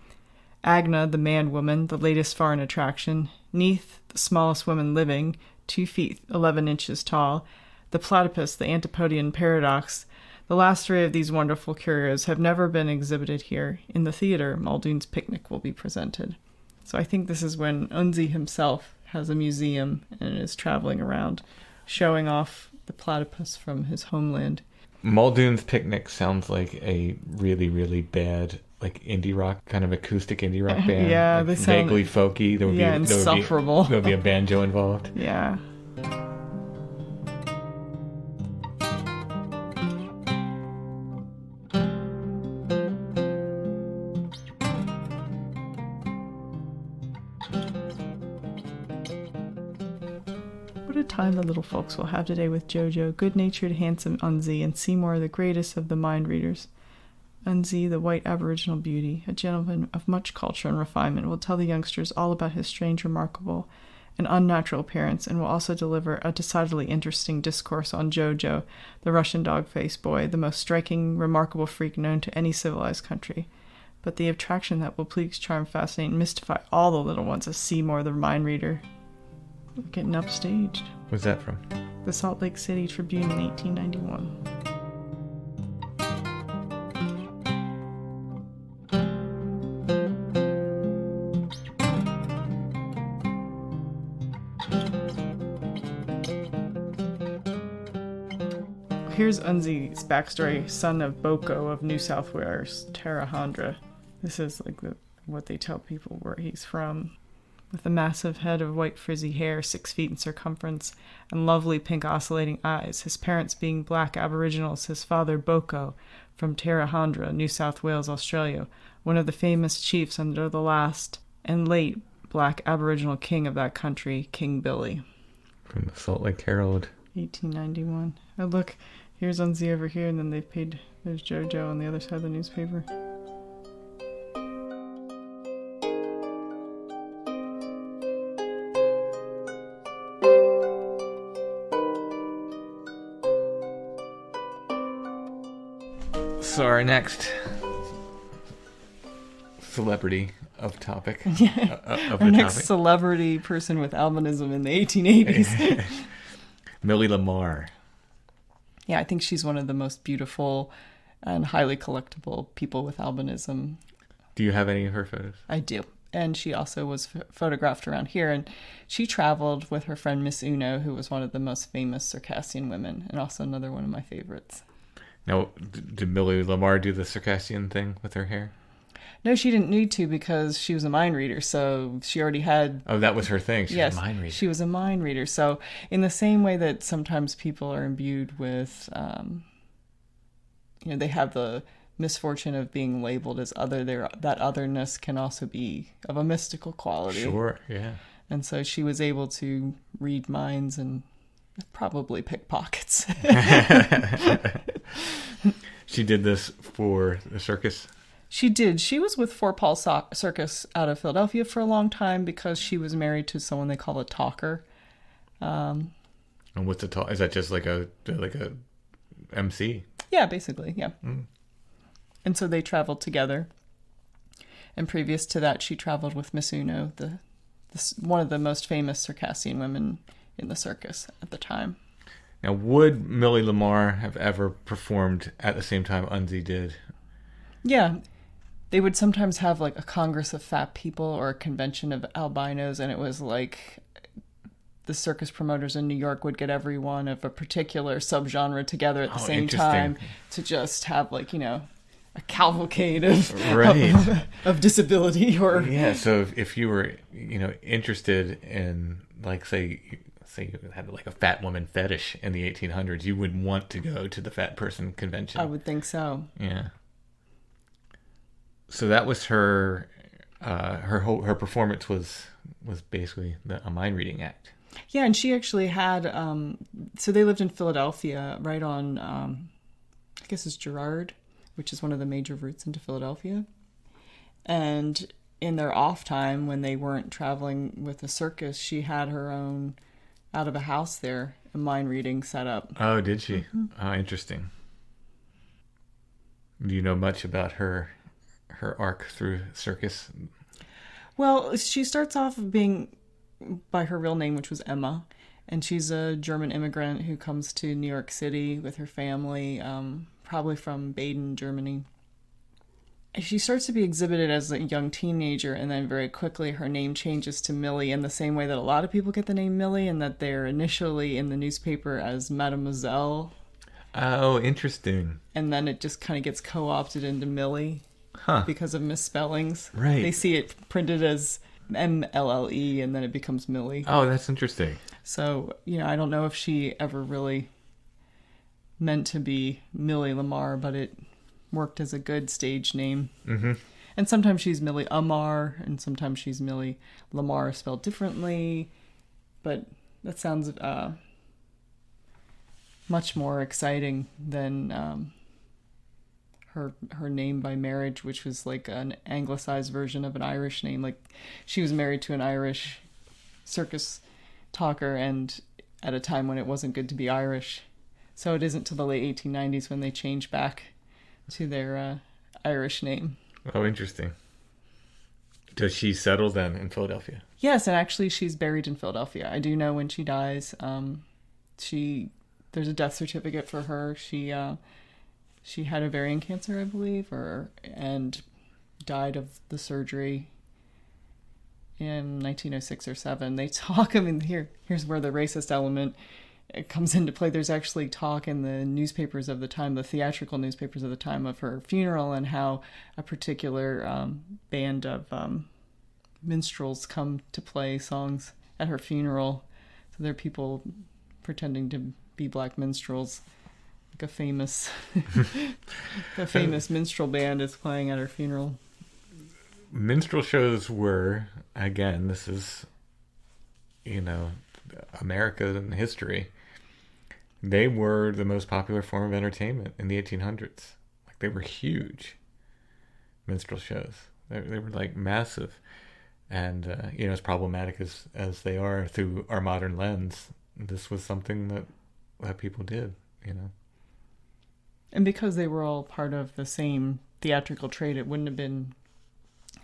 Agna, the man-woman, the latest foreign attraction. Neith, the smallest woman living, 2 feet 11 inches tall. The platypus, the Antipodean paradox. The last three of these wonderful curios have never been exhibited here. In the theater, Muldoon's Picnic will be presented. So I think this is when Unzie himself has a museum and is traveling around showing off the platypus from his homeland.
Muldoon's Picnic sounds like a really, really bad, like indie rock, kind of acoustic indie rock band.
Yeah,
like
they sound
vaguely folky.
insufferable.
There would be a banjo involved.
Yeah. What a time the little folks will have today with Jojo, good-natured, handsome Unzie, and Seymour, the greatest of the mind-readers. Unzie, the white Aboriginal beauty, a gentleman of much culture and refinement, will tell the youngsters all about his strange, remarkable, and unnatural appearance, and will also deliver a decidedly interesting discourse on Jojo, the Russian dog-faced boy, the most striking, remarkable freak known to any civilized country. But the attraction that will please, charm, fascinate, and mystify all the little ones is Seymour, the mind-reader. Getting upstaged.
What's that from?
The Salt Lake City Tribune in 1891. Here's Unzie's backstory, son of Boko of New South Wales, Tarrahondra. This is like what they tell people where he's from. With a massive head of white frizzy hair, 6 feet in circumference, and lovely pink oscillating eyes, his parents being black aboriginals, his father Boko, from Tarrahondra, New South Wales, Australia, one of the famous chiefs under the last and late black aboriginal king of that country, King Billy.
From the Salt Lake Herald.
1891. Oh look, here's Unzie over here, and then there's Jojo on the other side of the newspaper.
So our next celebrity of topic.
Yeah. Our next celebrity person with albinism in the 1880s.
Millie Lamarr.
Yeah, I think she's one of the most beautiful and highly collectible people with albinism.
Do you have any of her photos?
I do. And she also was photographed around here. And she traveled with her friend Miss Uno, who was one of the most famous Circassian women, and also another one of my favorites.
Now, did Millie Lamarr do the Circassian thing with her hair?
No, she didn't need to because she was a mind reader, so she already had...
Oh, that was her thing. She was a mind reader.
She was a mind reader. So in the same way that sometimes people are imbued with they have the misfortune of being labeled as other. That otherness can also be of a mystical quality.
Sure, yeah.
And so she was able to read minds and probably pick pockets.
She did this for the circus?
She did. She was with Four Paw Circus out of Philadelphia for a long time because she was married to someone they call a talker.
And what's the talk? Is that just like a MC?
Yeah, basically, yeah. And so they traveled together. And previous to that, she traveled with Miss Uno, one of the most famous Circassian women in the circus at the time.
Now, would Millie Lamarr have ever performed at the same time Unzie did?
Yeah. They would sometimes have like a Congress of Fat People or a convention of albinos, and it was like the circus promoters in New York would get everyone of a particular subgenre together at the same time to just have like, a cavalcade of disability or...
Yeah, so if you were, interested in, like, say you had like a fat woman fetish in the 1800s, you would want to go to the fat person convention.
I would think so.
Yeah. So that was her performance was basically a mind reading act.
Yeah, and she actually had, so they lived in Philadelphia right on, I guess it's Girard, which is one of the major routes into Philadelphia. And in their off time, when they weren't traveling with the circus, she had her own, out of a house there, a mind reading set up.
Oh, did she?
Mm-hmm.
Oh, interesting. Do you know much about her arc through circus?
Well, she starts off being by her real name, which was Emma, and she's a German immigrant who comes to New York City with her family, probably from Baden, Germany. She starts to be exhibited as a young teenager, and then very quickly her name changes to Millie in the same way that a lot of people get the name Millie, and that they're initially in the newspaper as Mademoiselle.
Oh, interesting.
And then it just kind of gets co-opted into Millie because of misspellings.
Right.
They see it printed as M-L-L-E, and then it becomes Millie.
Oh, that's interesting.
So, I don't know if she ever really meant to be Millie Lamarr, but it worked as a good stage name.
Mm-hmm.
And sometimes she's Millie Amar, and sometimes she's Millie Lamarr spelled differently. But that sounds much more exciting than her name by marriage, which was like an anglicized version of an Irish name. Like, she was married to an Irish circus talker, and at a time when it wasn't good to be Irish. So it isn't till the late 1890s when they changed back to their Irish name.
Oh, interesting. Does she settle then in Philadelphia?
Yes, and actually she's buried in Philadelphia. I do know when she dies. There's a death certificate for her. She had ovarian cancer, I believe, and died of the surgery in 1906 or 7. They talk, here's where the racist element comes into play. There's actually talk in the newspapers of the time, the theatrical newspapers of the time, of her funeral, and how a particular band of minstrels come to play songs at her funeral. So there are people pretending to be black minstrels. Like a famous minstrel band is playing at her funeral.
Minstrel shows were, again, this is, American history. They were the most popular form of entertainment in the 1800s. Like, they were huge. Minstrel shows. They were like massive. And, as problematic as they are through our modern lens, this was something that people did,
And because they were all part of the same theatrical trade, it wouldn't have been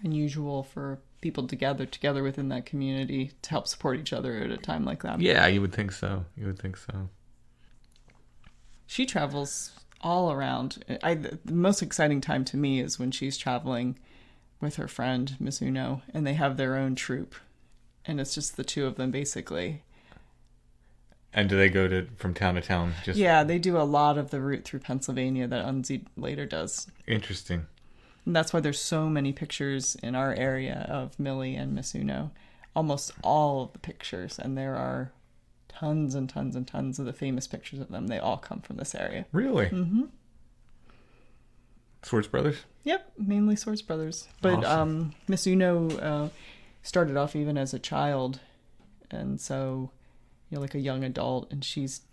unusual for people to gather together within that community to help support each other at a time like that.
Yeah, you would think so.
She travels all around. The most exciting time to me is when she's traveling with her friend, Miss Uno, and they have their own troupe. And it's just the two of them, basically.
And do they go from town to town?
Yeah, they do a lot of the route through Pennsylvania that Unzie later does.
Interesting.
And that's why there's so many pictures in our area of Millie and Miss Uno. Almost all of the pictures, and there are tons and tons and tons of the famous pictures of them. They all come from this area.
Really?
Mm-hmm.
Swords Brothers?
Yep, mainly Swords Brothers. But
Awesome.
Miss Uno started off even as a child, and so like a young adult, and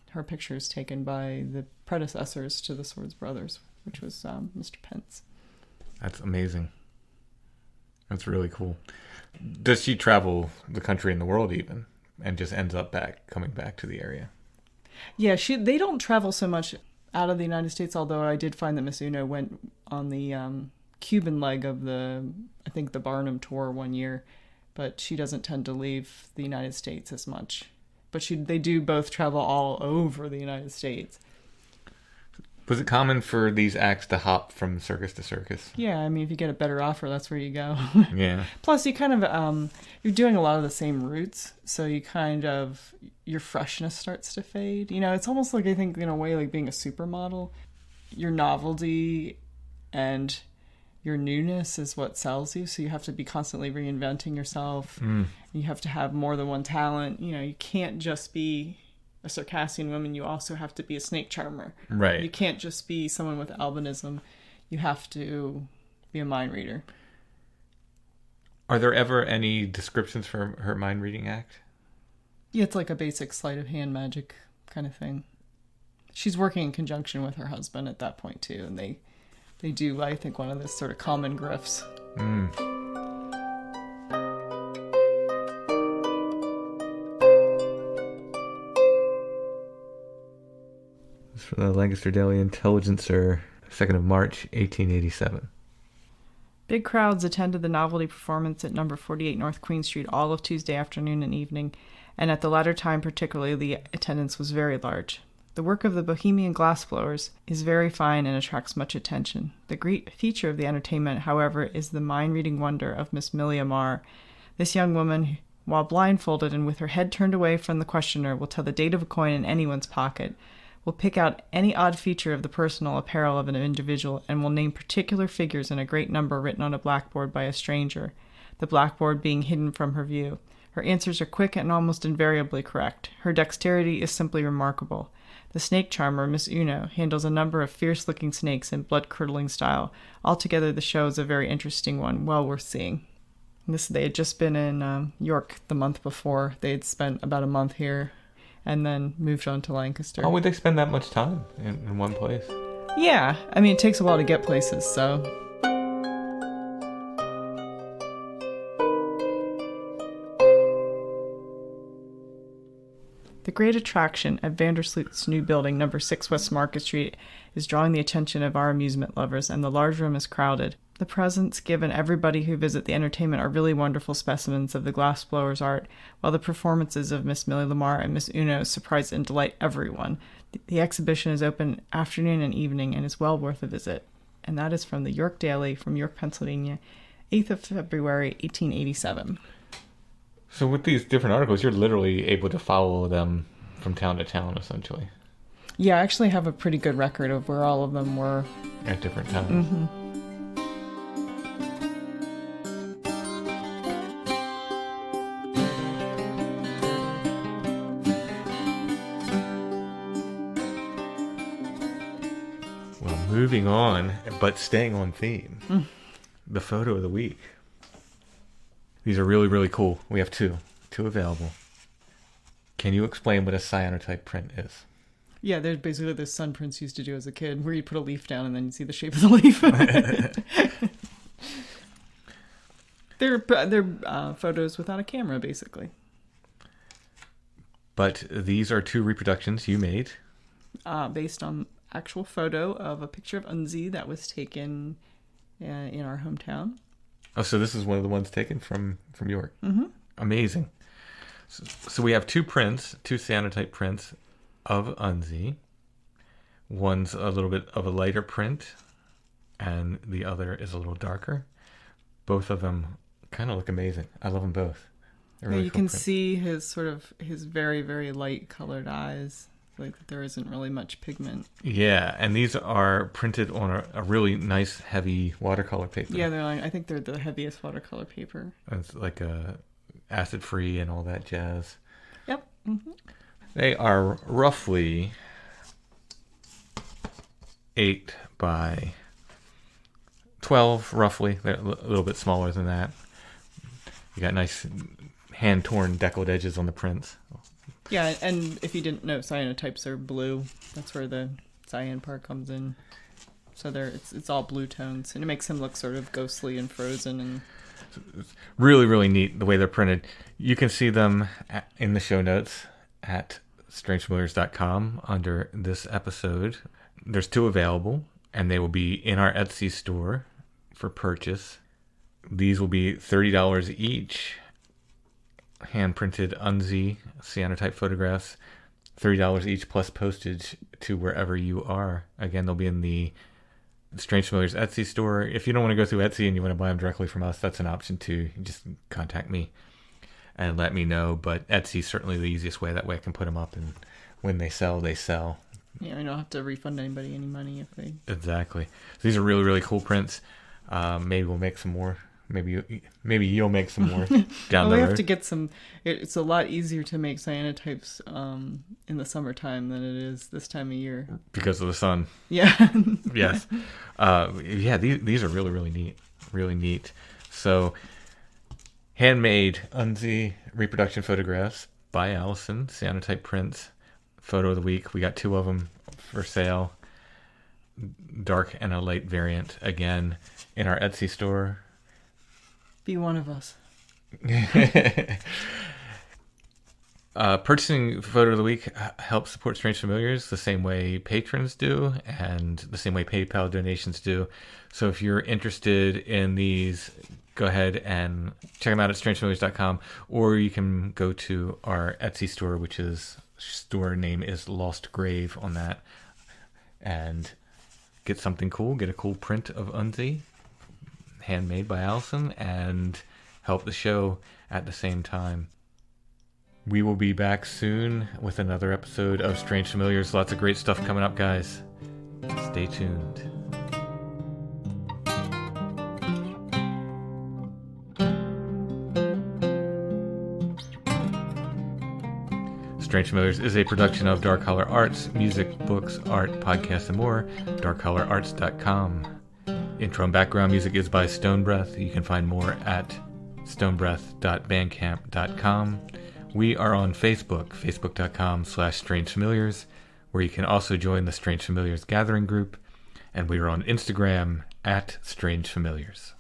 her picture is taken by the predecessors to the Swords Brothers, which was Mr. Pence.
That's amazing. That's really cool. Does she travel the country and the world even, and just ends up coming back to the area?
Yeah, they don't travel so much out of the United States, although I did find that Miss Uno went on the Cuban leg of the Barnum tour one year, but she doesn't tend to leave the United States as much. But they do both travel all over the United States.
Was it common for these acts to hop from circus to circus?
Yeah, I mean, if you get a better offer, that's where you go.
Yeah.
Plus, you kind of, you're doing a lot of the same routes, so your freshness starts to fade. It's almost like, I think, in a way, like being a supermodel. Your novelty and your newness is what sells you, so you have to be constantly reinventing yourself. You have to have more than one talent. You can't just be a Circassian woman, you also have to be a snake charmer.
Right.
You can't just be someone with albinism. You have to be a mind reader.
Are there ever any descriptions for her mind reading act?
Yeah, it's like a basic sleight of hand magic kind of thing. She's working in conjunction with her husband at that point too, and they do, I think, one of the sort of common grifts.
From the Lancaster Daily Intelligencer, 2nd of March, 1887.
Big crowds attended the novelty performance at number 48 North Queen Street all of Tuesday afternoon and evening, and at the latter time particularly the attendance was very large. The work of the Bohemian glassblowers is very fine and attracts much attention. The great feature of the entertainment, however, is the mind-reading wonder of Miss Millie Lamarr. This young woman, while blindfolded and with her head turned away from the questioner, will tell the date of a coin in anyone's pocket, will pick out any odd feature of the personal apparel of an individual, and will name particular figures in a great number written on a blackboard by a stranger, the blackboard being hidden from her view. Her answers are quick and almost invariably correct. Her dexterity is simply remarkable. The snake charmer, Miss Uno, handles a number of fierce-looking snakes in blood-curdling style. Altogether, the show is a very interesting one, well worth seeing. They had just been in York the month before. They had spent about a month here, and then moved on to Lancaster.
How would they spend that much time in one place?
Yeah, I mean, it takes a while to get places, so... The great attraction at Vandersloot's new building, number 6 West Market Street, is drawing the attention of our amusement lovers, and the large room is crowded. The presents given everybody who visit the entertainment are really wonderful specimens of the glassblower's art, while the performances of Miss Millie Lamarr and Miss Uno surprise and delight everyone. The exhibition is open afternoon and evening and is well worth a visit. And that is from the York Daily, from York, Pennsylvania, 8th of February, 1887.
So with these different articles, you're literally able to follow them from town to town, essentially.
Yeah, I actually have a pretty good record of where all of them were.
At different times.
Mm-hmm.
Well, moving on, but staying on theme. The photo of the week. These are really, really cool. We have two available. Can you explain what a cyanotype print is?
Yeah, they're basically the sun prints used to do as a kid, where you put a leaf down and then you see the shape of the leaf. They're photos without a camera, basically.
But these are 2 reproductions you made.
Based on actual photo of a picture of Unzie that was taken in our hometown.
Oh, so this is one of the ones taken from York.
Mm-hmm.
Amazing. So we have 2 prints, 2 cyanotype prints of Unzie. One's a little bit of a lighter print, and the other is a little darker. Both of them kind of look amazing. I love them both.
Really you can see his very, very light colored eyes. Like there isn't really much pigment.
Yeah, and these are printed on a really nice, heavy watercolor paper.
Yeah, I think they're the heaviest watercolor paper.
It's like acid-free and all that jazz.
Yep. Mm-hmm.
They are roughly 8 by 12 roughly. They're a little bit smaller than that. You got nice hand-torn deckled edges on the prints.
Yeah, and if you didn't know, cyanotypes are blue. That's where the cyan part comes in. So it's all blue tones, and it makes them look sort of ghostly and frozen. And
it's really, really neat the way they're printed. You can see them in the show notes at strangefamiliars.com under this episode. There's 2 available, and they will be in our Etsy store for purchase. These will be $30 each. Hand-printed Unzie cyanotype photographs, $30 each plus postage to wherever you are. Again, they'll be in the Strange Familiars Etsy store. If you don't want to go through Etsy and you want to buy them directly from us, that's an option too. You just contact me and let me know. But Etsy's certainly the easiest way. That way I can put them up, and when they sell, they sell.
Yeah, we don't have to refund anybody any money if they...
Exactly. So these are really, really cool prints. Maybe we'll make some more. Maybe you'll make some more down the road.
We have to get some... It's a lot easier to make cyanotypes in the summertime than it is this time of year.
Because of the sun.
Yeah.
Yes. Yeah, these are really, really neat. Really neat. So, handmade Unzie reproduction photographs by Alison. Cyanotype prints. Photo of the week. We got 2 of them for sale. Dark and a light variant. Again, in our Etsy store.
Be one of us.
Purchasing Photo of the Week helps support Strange Familiars the same way patrons do and the same way PayPal donations do. So if you're interested in these, go ahead and check them out at strangefamiliars.com, or you can go to our Etsy store, which is store name is Lost Grave on that, and get something cool. Get a cool print of Unzie, handmade by Alison, and help the show at the same time. We will be back soon with another episode of Strange Familiars. Lots of great stuff coming up, guys. Stay tuned. Strange Familiars is a production of Dark Holler Arts, music, books, art, podcasts, and more. darkhollerarts.com. Intro and background music is by Stone Breath. You can find more at stonebreath.bandcamp.com. We are on Facebook, facebook.com/strangefamiliars, where you can also join the Strange Familiars Gathering group. And we are on Instagram at Strange Familiars.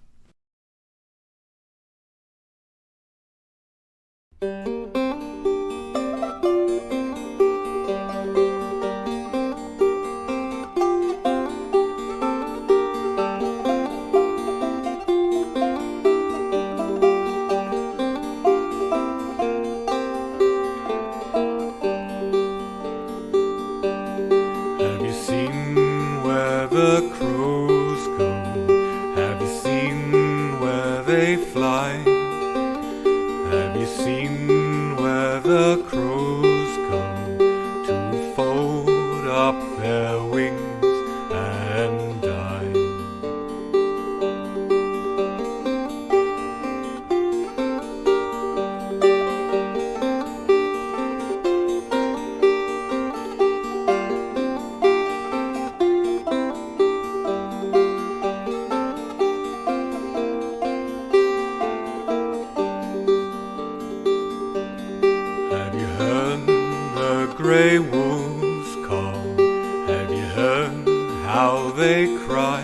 Grey wolves call. Have you heard how they cry?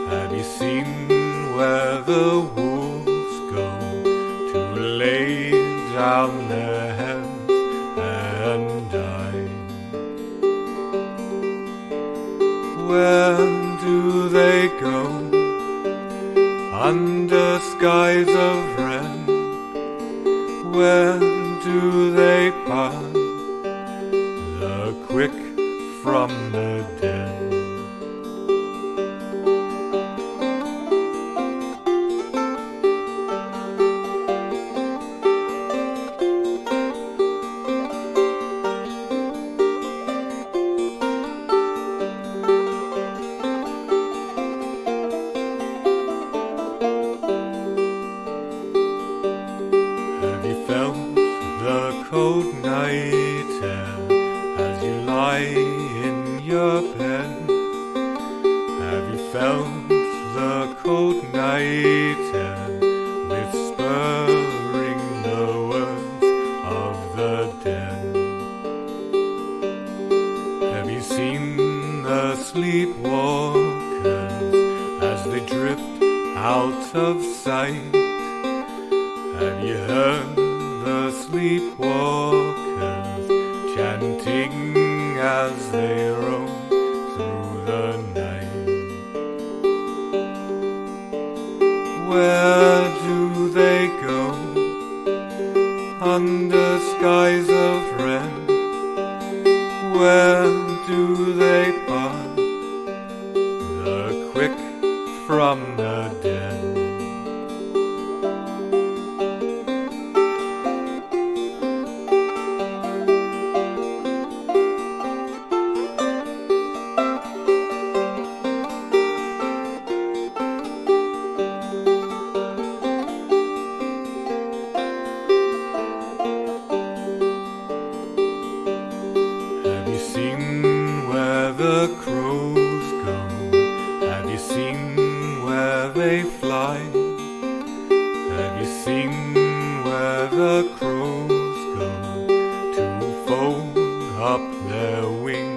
Have you seen where the wolves go to lay down their heads and die? Where do they go? Under skies of red. Where do they part? The quick from the dead. Have you felt the cold night air as you lie in your bed? Have you felt cold night and whispering the words of the dead. Have you seen the sleepwalkers as they drift out of sight? Have you heard the sleepwalkers chanting as they roam through the night? Where do they go under skies of red? Where do they part the quick from the dead? Have you seen where the crows go? Have you seen where they fly? Have you seen where the crows go to fold up their wings